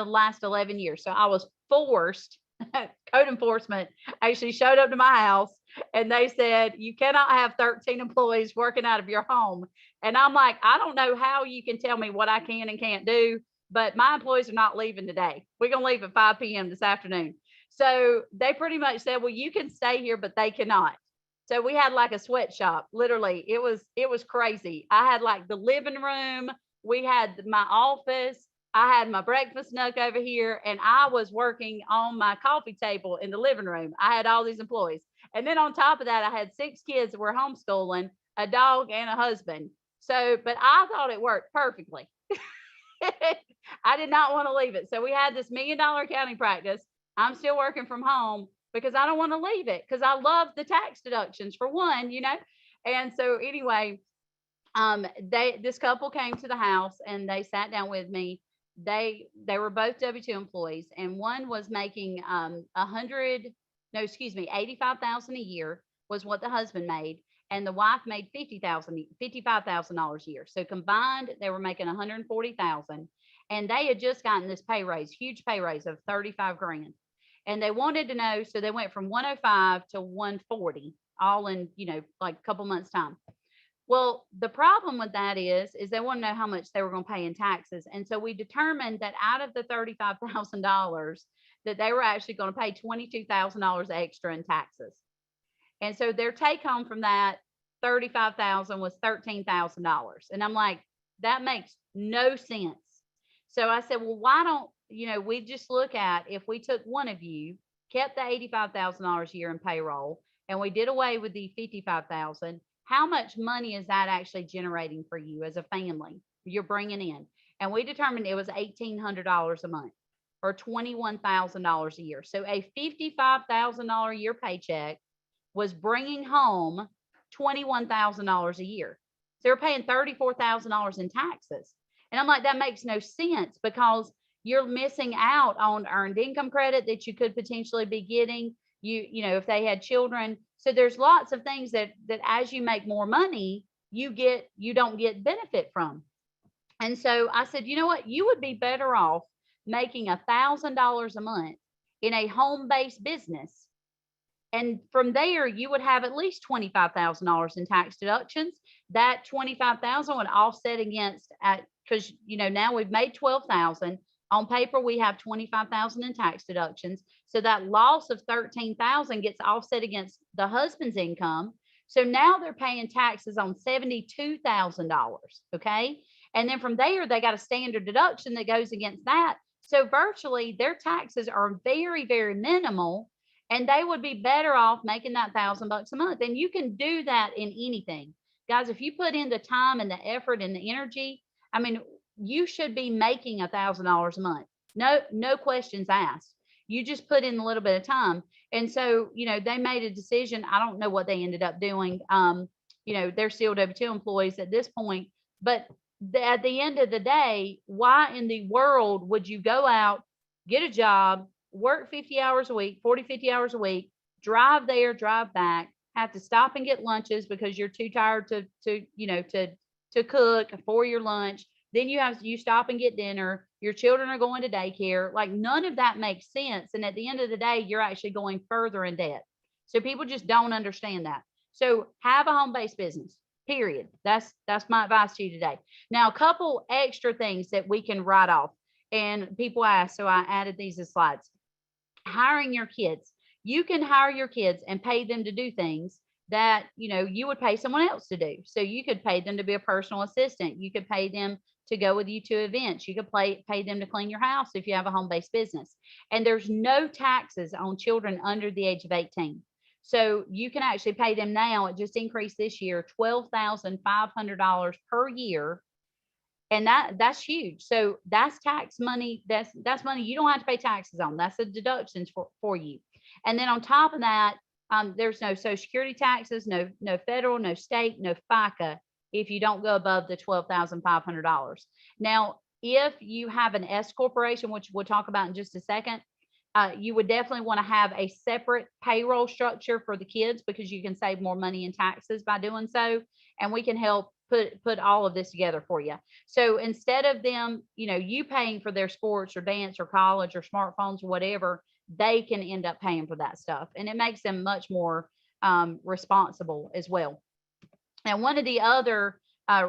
last 11 years. So I was forced, code enforcement actually showed up to my house, and they said, you cannot have 13 employees working out of your home. And I'm like, I don't know how you can tell me what I can and can't do, but my employees are not leaving today. We're going to leave at 5 p.m. this afternoon. So they pretty much said, well, you can stay here, but they cannot. So we had like a sweatshop. Literally, it was crazy. I had like the living room. We had my office. I had my breakfast nook over here, and I was working on my coffee table in the living room. I had all these employees. And then on top of that, I had 6 kids that were homeschooling, a dog, and a husband. So, but I thought it worked perfectly. I did not want to leave it. So we had this $1 million accounting practice. I'm still working from home because I don't want to leave it because I love the tax deductions for one, you know. And so anyway, this couple came to the house and they sat down with me. They were both W-2 employees, and one was making 100, no, excuse me, 85,000 a year was what the husband made, and the wife made $55,000 a year. So combined, they were making 140,000, and they had just gotten this pay raise, huge pay raise of 35 grand. And they wanted to know, so they went from 105 to 140, all in, like a couple months time. Well, the problem with that is they want to know how much they were going to pay in taxes. And so we determined that out of the $35,000 that they were actually going to pay $22,000 extra in taxes. And so their take home from that 35,000 was $13,000. And I'm like, that makes no sense. So I said, well, why don't, we just look at if we took one of you, kept the $85,000 a year in payroll, and we did away with the 55,000, how much money is that actually generating for you as a family you're bringing in? And we determined it was $1,800 a month or $21,000 a year. So a $55,000 a year paycheck was bringing home $21,000 a year. So they're paying $34,000 in taxes. And I'm like, that makes no sense because you're missing out on earned income credit that you could potentially be getting. If they had children. So there's lots of things that as you make more money, you don't get benefit from. And so I said, you know what, you would be better off making $1,000 a month in a home-based business. And from there, you would have at least $25,000 in tax deductions. That $25,000 would offset against because now we've made $12,000. On paper, we have $25,000 in tax deductions. So that loss of $13,000 gets offset against the husband's income. So now they're paying taxes on $72,000. Okay. And then from there, they got a standard deduction that goes against that. So virtually their taxes are very, very minimal, and they would be better off making that $1,000 a month. And you can do that in anything. Guys, if you put in the time and the effort and the energy, I mean, you should be making $1,000 a month. No questions asked. You just put in a little bit of time. And so, they made a decision. I don't know what they ended up doing. They're still W-2 employees at this point, but at the end of the day, why in the world would you go out, get a job, work 50 hours a week, 40, 50 hours a week, drive there, drive back, have to stop and get lunches because you're too tired to cook for your lunch. Then you stop and get dinner. Your children are going to daycare. Like, none of that makes sense. And at the end of the day, you're actually going further in debt. So people just don't understand that. So have a home-based business, period. That's my advice to you today. Now, a couple extra things that we can write off. And people ask, so I added these as slides. Hiring your kids. You can hire your kids and pay them to do things that, you would pay someone else to do. So you could pay them to be a personal assistant. You could pay them to go with you to events. You could pay them to clean your house if you have a home-based business. And there's no taxes on children under the age of 18. So you can actually pay them now. It just increased this year, $12,500 per year. And that's huge. So that's tax money. That's money you don't have to pay taxes on. That's the deductions for you. And then on top of that, there's no Social Security taxes, no federal, no state, no FICA if you don't go above the $12,500. Now, if you have an S corporation, which we'll talk about in just a second, you would definitely want to have a separate payroll structure for the kids because you can save more money in taxes by doing so. And we can help put all of this together for you. So instead of them, you paying for their sports or dance or college or smartphones or whatever, they can end up paying for that stuff. And it makes them much more responsible as well. And one of the other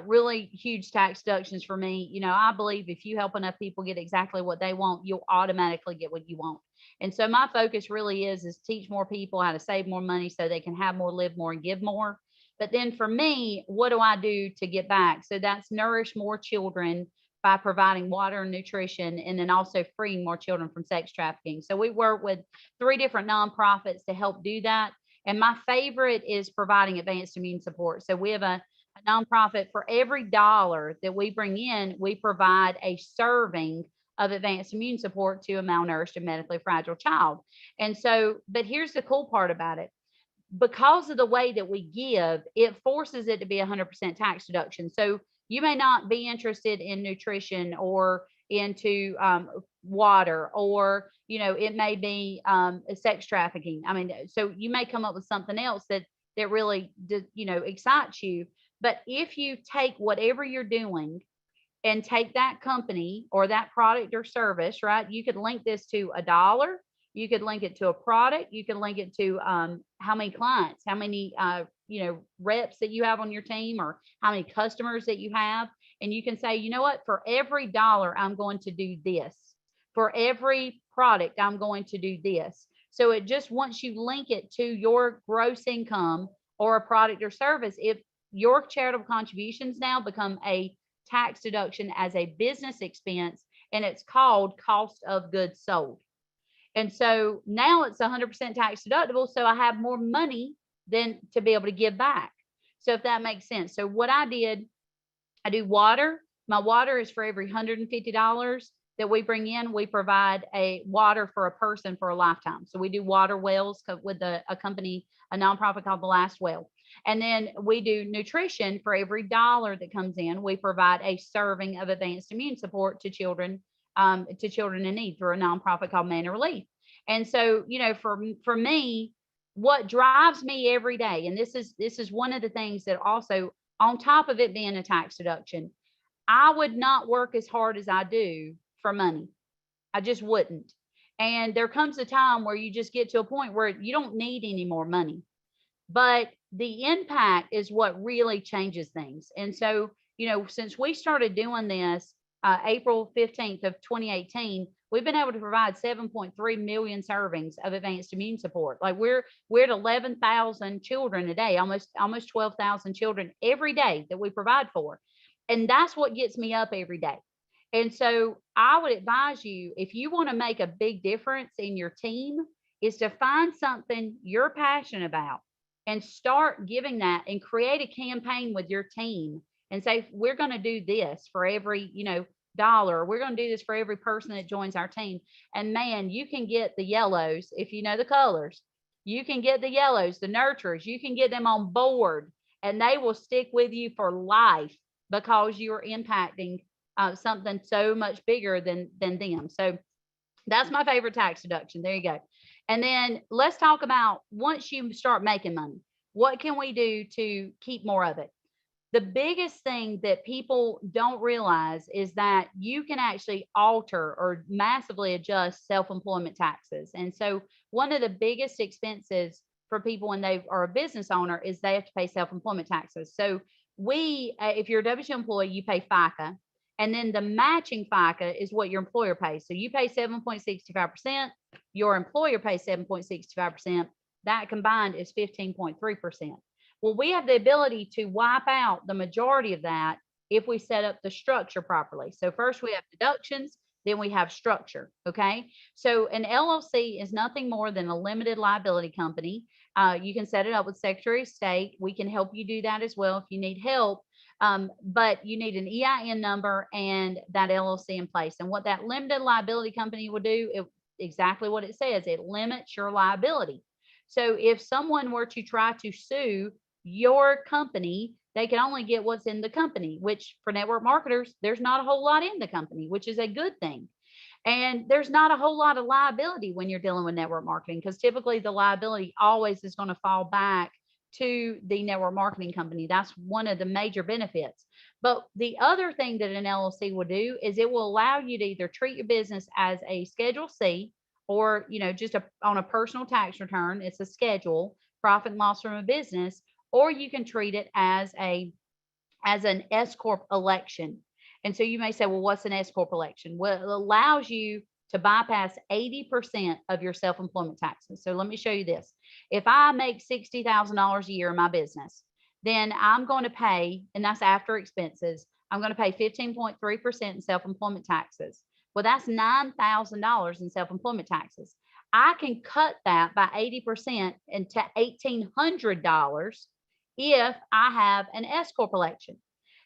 really huge tax deductions for me, I believe if you help enough people get exactly what they want, you'll automatically get what you want. And so my focus really is teach more people how to save more money so they can have more, live more, and give more. But then for me, what do I do to get back? So that's nourish more children by providing water and nutrition, and then also freeing more children from sex trafficking. So we work with 3 different nonprofits to help do that. And my favorite is providing advanced immune support. So we have a nonprofit. For every dollar that we bring in, we provide a serving of advanced immune support to a malnourished and medically fragile child. And so, but here's the cool part about it. Because of the way that we give, it forces it to be 100% tax deduction. So you may not be interested in nutrition or into water, or it may be sex trafficking. I mean, so you may come up with something else that really excites you. But if you take whatever you're doing and take that company or that product or service, right? You could link this to a dollar. You could link it to a product. You can link it to how many clients, how many reps that you have on your team, or how many customers that you have. And you can say, you know what, for every dollar, I'm going to do this. For every product, I'm going to do this. So it just, once you link it to your gross income or a product or service, if your charitable contributions now become a tax deduction as a business expense, and it's called cost of goods sold. And so now it's 100% tax deductible. So I have more money than to be able to give back. So if that makes sense. So what I did, I do water. My water is for every $150 that we bring in, we provide a water for a person for a lifetime. So we do water wells with a company, a nonprofit called The Last Well. And then we do nutrition. For every dollar that comes in, we provide a serving of advanced immune support to children in need through a nonprofit called Manna Relief. And so, for me, what drives me every day, and this is one of the things that also, on top of it being a tax deduction, I would not work as hard as I do for money. I just wouldn't. And there comes a time where you just get to a point where you don't need any more money. But the impact is what really changes things. And so, since we started doing this April 15th of 2018, we've been able to provide 7.3 million servings of advanced immune support. Like we're at 11,000 children a day, almost 12,000 children every day that we provide for. And that's what gets me up every day. And so I would advise you, if you want to make a big difference in your team, is to find something you're passionate about and start giving that, and create a campaign with your team and say, we're going to do this for every, dollar. We're going to do this for every person that joins our team. And man, you can get the yellows if you know the colors. You can get the yellows, the nurturers, you can get them on board, and they will stick with you for life because you're impacting something so much bigger than them. So that's my favorite tax deduction. There you go. And then let's talk about, once you start making money, what can we do to keep more of it? The biggest thing that people don't realize is that you can actually alter or massively adjust self-employment taxes. And so one of the biggest expenses for people when they are a business owner is they have to pay self-employment taxes. So if you're a W-2 employee, you pay FICA, and then the matching FICA is what your employer pays. So you pay 7.65%, your employer pays 7.65%. That combined is 15.3%. Well, we have the ability to wipe out the majority of that if we set up the structure properly. So first we have deductions, then we have structure. Okay. So an LLC is nothing more than a limited liability company. You can set it up with Secretary of State. We can help you do that as well if you need help. But you need an EIN number and that LLC in place. And what that limited liability company will do, exactly what it says, it limits your liability. So if someone were to try to sue your company, they can only get what's in the company, which for network marketers, there's not a whole lot in the company, which is a good thing. And there's not a whole lot of liability when you're dealing with network marketing, because typically the liability always is going to fall back to the network marketing company. That's one of the major benefits. But the other thing that an LLC will do is it will allow you to either treat your business as a Schedule C, or just on a personal tax return. It's a schedule, profit and loss from a business, or you can treat it as an S Corp election. And so you may say, well, what's an S Corp election? Well, it allows you to bypass 80% of your self-employment taxes. So let me show you this. If I make $60,000 a year in my business, then I'm going to pay, and that's after expenses, I'm going to pay 15.3% in self-employment taxes. Well, that's $9,000 in self-employment taxes. I can cut that by 80% into $1,800 if I have an S corp election.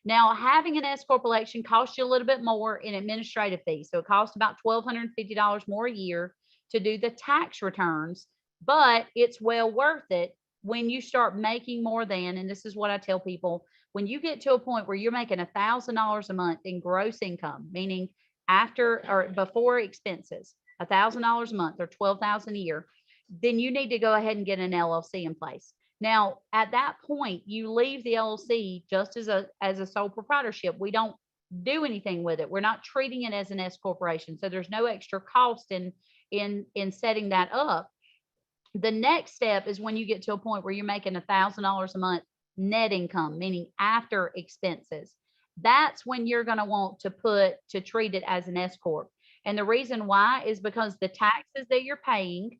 Now, having an S corp election costs you a little bit more in administrative fees. So it costs about $1,250 more a year to do the tax returns, but it's well worth it when you start making more than, and this is what I tell people, when you get to a point where you're making $1,000 a month in gross income, meaning after or before expenses, $1,000 a month or $12,000 a year, then you need to go ahead and get an LLC in place. Now, at that point, you leave the LLC just as a sole proprietorship. We don't do anything with it. We're not treating it as an S corporation. So there's no extra cost in setting that up. The next step is when you get to a point where you're making $1,000 a month net income, meaning after expenses. That's when you're going to want to treat it as an S corp. And the reason why is because the taxes that you're paying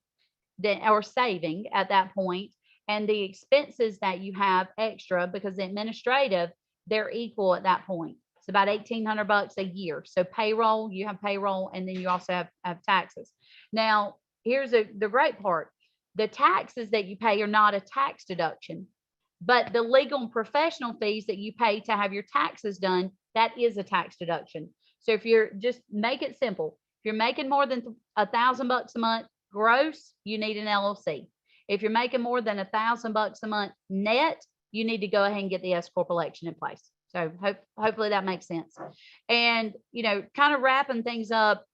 or saving at that point, and the expenses that you have extra, because the administrative, they're equal at that point. It's about $1,800 a year. So payroll, you have payroll, and then you also have taxes. Now, here's the great part. The taxes that you pay are not a tax deduction, but the legal and professional fees that you pay to have your taxes done, that is a tax deduction. So if you're just make it simple, if you're making more than $1,000 a month gross, you need an LLC. If you're making more than $1,000 a month net, you need to go ahead and get the S corp election in place. So hopefully that makes sense. And, kind of wrapping things up,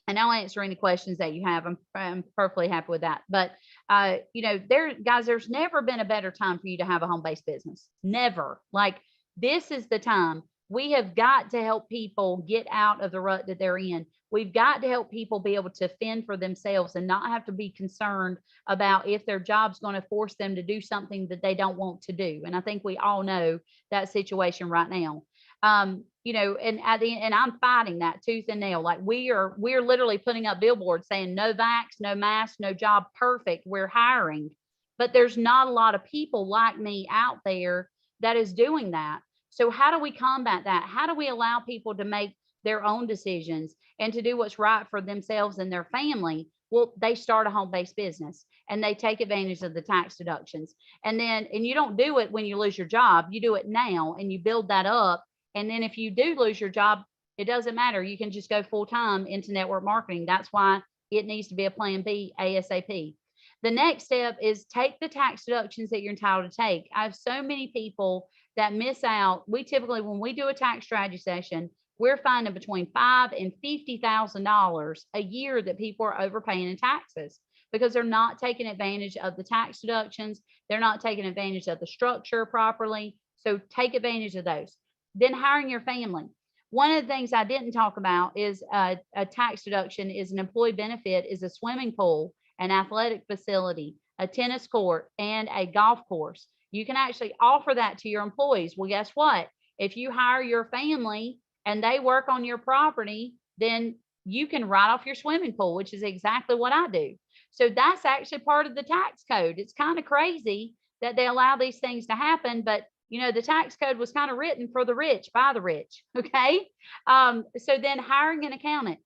and I'll answer any questions that you have. I'm perfectly happy with that. But, there's never been a better time for you to have a home-based business. Never. Like, this is the time. We have got to help people get out of the rut that they're in. We've got to help people be able to fend for themselves and not have to be concerned about if their job's going to force them to do something that they don't want to do. And I think we all know that situation right now. And I'm fighting that tooth and nail. Like we're literally putting up billboards saying no vax, no mask, no job, perfect. We're hiring, but there's not a lot of people like me out there that is doing that. So how do we combat that? How do we allow people to make their own decisions and to do what's right for themselves and their family? Well, they start a home-based business and they take advantage of the tax deductions. And you don't do it when you lose your job. You do it now and you build that up. And then if you do lose your job, it doesn't matter. You can just go full-time into network marketing. That's why it needs to be a plan B ASAP. The next step is take the tax deductions that you're entitled to take. I have so many people that miss out. We typically, when we do a tax strategy session, we're finding between $5,000 and $50,000 a year that people are overpaying in taxes because they're not taking advantage of the tax deductions. They're not taking advantage of the structure properly. So take advantage of those. Then hiring your family. One of the things I didn't talk about is a tax deduction is an employee benefit is a swimming pool, an athletic facility, a tennis court, and a golf course. You can actually offer that to your employees. Well, guess what? If you hire your family and they work on your property, then you can write off your swimming pool, which is exactly what I do. So that's actually part of the tax code. It's kind of crazy that they allow these things to happen, but the tax code was kind of written for the rich, by the rich. Okay. So then hiring an accountant.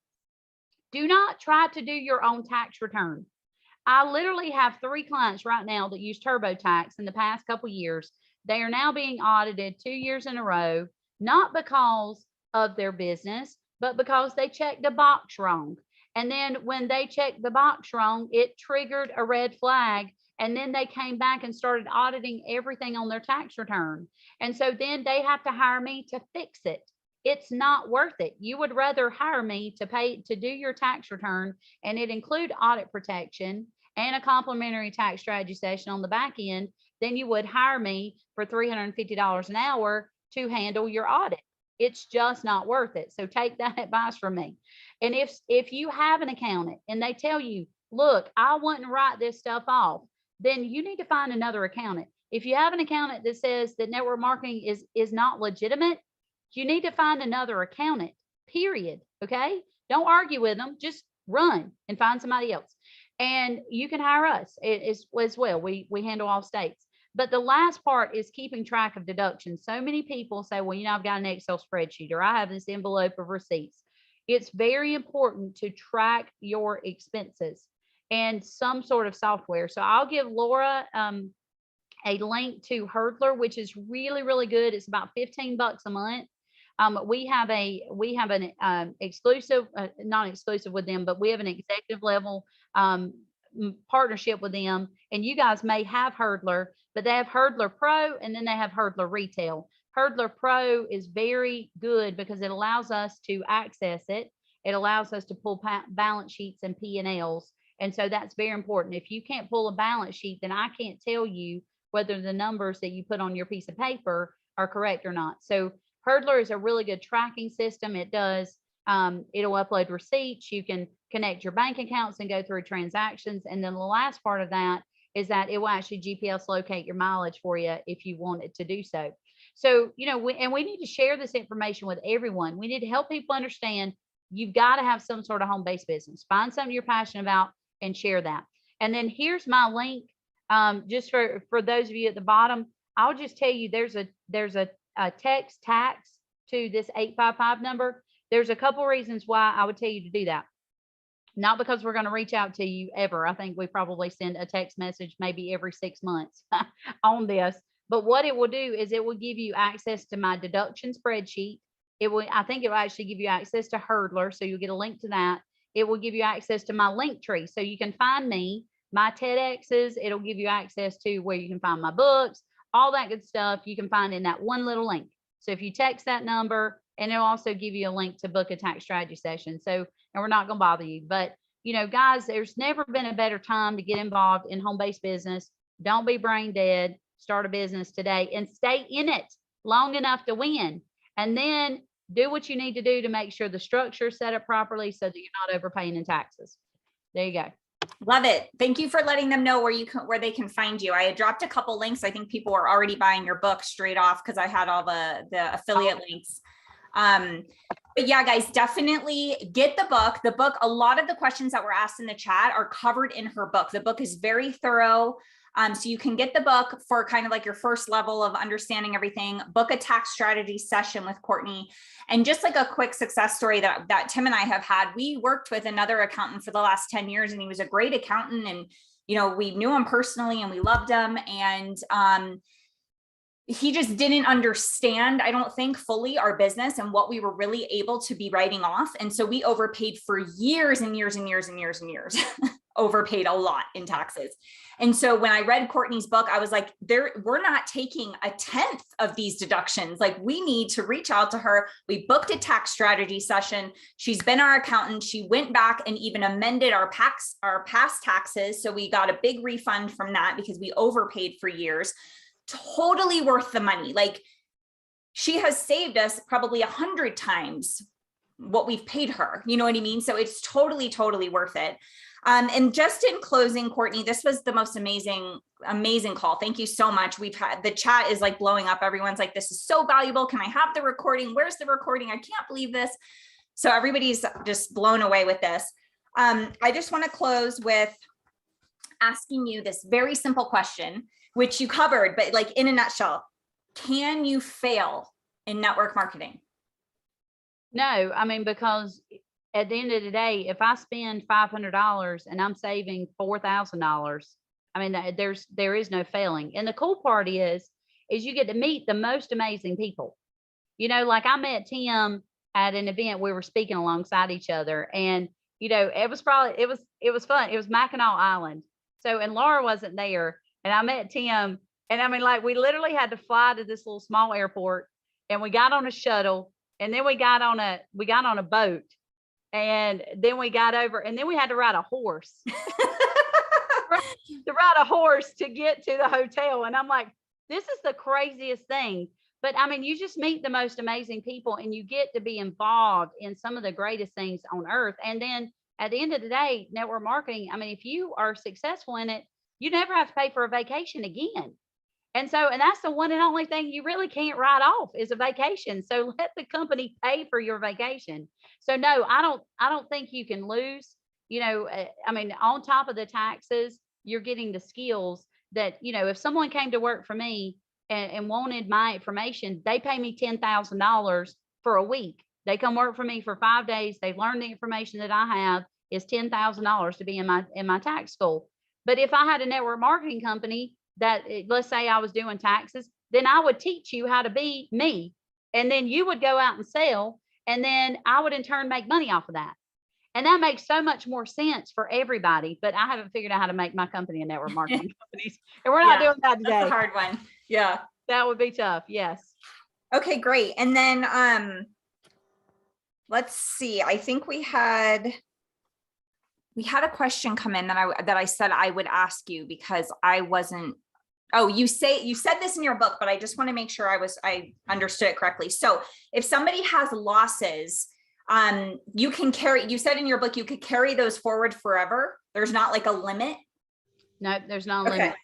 Do not try to do your own tax return. I literally have 3 clients right now that use TurboTax in the past couple of years. They are now being audited 2 years in a row, not because of their business, but because they checked the box wrong. And then when they checked the box wrong, it triggered a red flag. And then they came back and started auditing everything on their tax return. And so then they have to hire me to fix it. It's not worth it. You would rather hire me to do your tax return, and it include audit protection and a complimentary tax strategy session on the back end than you would hire me for $350 an hour to handle your audit. It's just not worth it. So take that advice from me. And if you have an accountant and they tell you, look, I wouldn't write this stuff off, then you need to find another accountant. If you have an accountant that says that network marketing is not legitimate, you need to find another accountant, period. Okay. Don't argue with them. Just run and find somebody else. And you can hire us as well. We handle all states. But the last part is keeping track of deductions. So many people say, well, I've got an Excel spreadsheet, or I have this envelope of receipts. It's very important to track your expenses and some sort of software. So I'll give Laura a link to Hurdler, which is really, really good. It's about $15 a month. We have an exclusive, not exclusive with them, but we have an executive level partnership with them. And you guys may have Hurdler, but they have Hurdler Pro, and then they have Hurdler Retail. Hurdler Pro is very good because it allows us to access it. It allows us to pull balance sheets and P&Ls. And so that's very important. If you can't pull a balance sheet, then I can't tell you whether the numbers that you put on your piece of paper are correct or not. So Hurdler is a really good tracking system. It does, it'll upload receipts. You can connect your bank accounts and go through transactions. And then the last part of that is that it will actually GPS locate your mileage for you if you want it to do so. So, we need to share this information with everyone. We need to help people understand you've got to have some sort of home-based business. Find something you're passionate about and share that. And then here's my link. Just for those of you at the bottom, I'll just tell you there's a text tax to this 855 number. There's a couple reasons why I would tell you to do that. Not because we're going to reach out to you ever. I think we probably send a text message maybe every 6 months on this. But what it will do is it will give you access to my deduction spreadsheet. I think it will actually give you access to Hurdler. So you'll get a link to that. It will give you access to my link tree. So you can find me, my TEDx's. It'll give you access to where you can find my books, all that good stuff you can find in that one little link. So if you text that number, and it'll also give you a link to book a tax strategy session. So, and we're not going to bother you, but guys, there's never been a better time to get involved in home-based business. Don't be brain dead. Start a business today and stay in it long enough to win. And then do what you need to do to make sure the structure is set up properly so that you're not overpaying in taxes. There you go. Love it. Thank you for letting them know where they can find you. I had dropped a couple links. I think people were already buying your book straight off because I had all the affiliate links. But yeah, guys, definitely get the book. The book, a lot of the questions that were asked in the chat are covered in her book. The book is very thorough. So you can get the book for kind of like your first level of understanding everything. Book a tax strategy session with Courtney. And just like a quick success story that Tim and I have had, we worked with another accountant for the last 10 years, and he was a great accountant. And, we knew him personally and we loved him. And, he just didn't understand, I don't think, fully our business and what we were really able to be writing off. And so we overpaid for years and years and years and years and years, overpaid a lot in taxes. And so when I read Courtney's book, I was like, we're not taking a 10th of these deductions. Like, we need to reach out to her. We booked a tax strategy session. She's been our accountant. She went back and even amended our past taxes. So we got a big refund from that because we overpaid for years. Totally worth the money. Like, she has saved us probably 100 times what we've paid her. You know what I mean? So it's totally, totally worth it. And just in closing, Courtney, this was the most amazing call. Thank you so much. The chat is like blowing up. Everyone's like, this is so valuable. Can I have the recording? Where's the recording? I can't believe this. So everybody's just blown away with this. I just want to close with asking you this very simple question, which you covered, but like in a nutshell, can you fail in network marketing? No, I mean, because at the end of the day, if I spend $500 and I'm saving $4,000, I mean, there is no failing. And the cool part is you get to meet the most amazing people. Like I met Tim at an event, we were speaking alongside each other, and it was fun. It was Mackinac Island. So, and Laura wasn't there. And I met Tim, and I mean, like, we literally had to fly to this little small airport, and we got on a shuttle, and then we got on a boat, and then we got over, and then we had to ride a horse to get to the hotel. And I'm like, this is the craziest thing. But I mean, you just meet the most amazing people, and you get to be involved in some of the greatest things on earth. And then at the end of the day, network marketing, I mean, if you are successful in it, you never have to pay for a vacation again. And that's the one and only thing you really can't write off is a vacation. So let the company pay for your vacation. So no, I don't think you can lose. I mean, on top of the taxes, you're getting the skills that, you know, if someone came to work for me and wanted my information, they pay me $10,000 for a week. They come work for me for 5 days. They learn the information that I have is $10,000 to be in my tax school. But if I had a network marketing company that, let's say I was doing taxes, then I would teach you how to be me. And then you would go out and sell. And then I would in turn make money off of that. And that makes so much more sense for everybody. But I haven't figured out how to make my company a network marketing company. And we're not doing that today. That's a hard one. Yeah. That would be tough. Yes. Okay, great. And then let's see. I think we had a question come in that I said I would ask you because I wasn't. Oh, you said this in your book, but I just want to make sure I understood it correctly. So if somebody has losses, you said in your book, you could carry those forward forever. There's not like a limit. No, there's not a limit.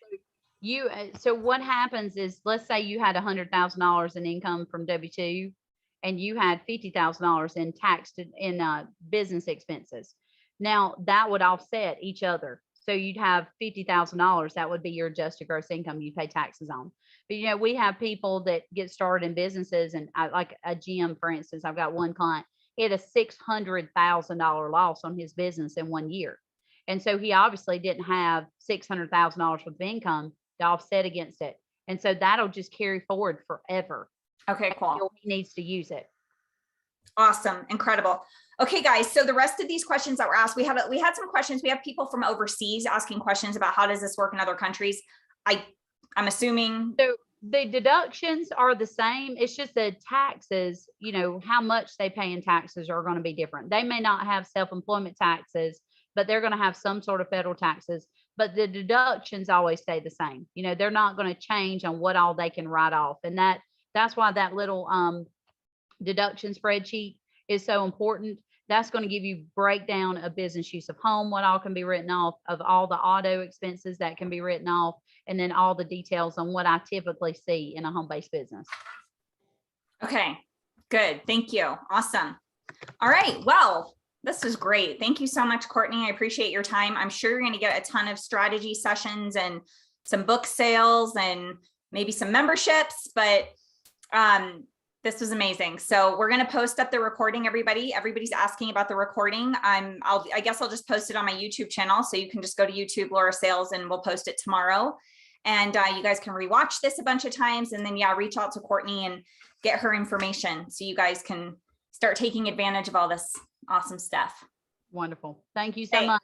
So what happens is, let's say you had $100,000 in income from W-2 and you had $50,000 in taxed in business expenses. Now that would offset each other. So you'd have $50,000. That would be your adjusted gross income you pay taxes on. But, you know, we have people that get started in businesses, and like a gym, for instance, I've got one client, he had a $600,000 loss on his business in 1 year. And so he obviously didn't have $600,000 worth of income to offset against it. And so that'll just carry forward forever. Okay, cool. He needs to use it. Awesome. Incredible. Okay, guys. So the rest of these questions that were asked, we had some questions. We have people from overseas asking questions about how does this work in other countries. I'm assuming. So the deductions are the same. It's just the taxes, you know, how much they pay in taxes are going to be different. They may not have self-employment taxes, but they're going to have some sort of federal taxes, but the deductions always stay the same. You know, they're not going to change on what all they can write off. And that's why that little deduction spreadsheet is so important. That's going to give you breakdown of business use of home, what all can be written off, of all the auto expenses that can be written off, and then all the details on what I typically see in a home-based business. Okay, good. Thank you. Awesome. All right. Well, this was great. Thank you so much, Courtney. I appreciate your time. I'm sure you're going to get a ton of strategy sessions and some book sales and maybe some memberships, but this was amazing. So we're going to post up the recording, everybody. Everybody's asking about the recording. I guess I'll just post it on my YouTube channel. So you can just go to YouTube, Laura Sales, and we'll post it tomorrow. And you guys can rewatch this a bunch of times. And then, yeah, reach out to Courtney and get her information so you guys can start taking advantage of all this awesome stuff. Wonderful. Thank you so much.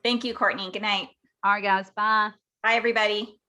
Thank you, Courtney. Good night. All right, guys. Bye. Bye, everybody.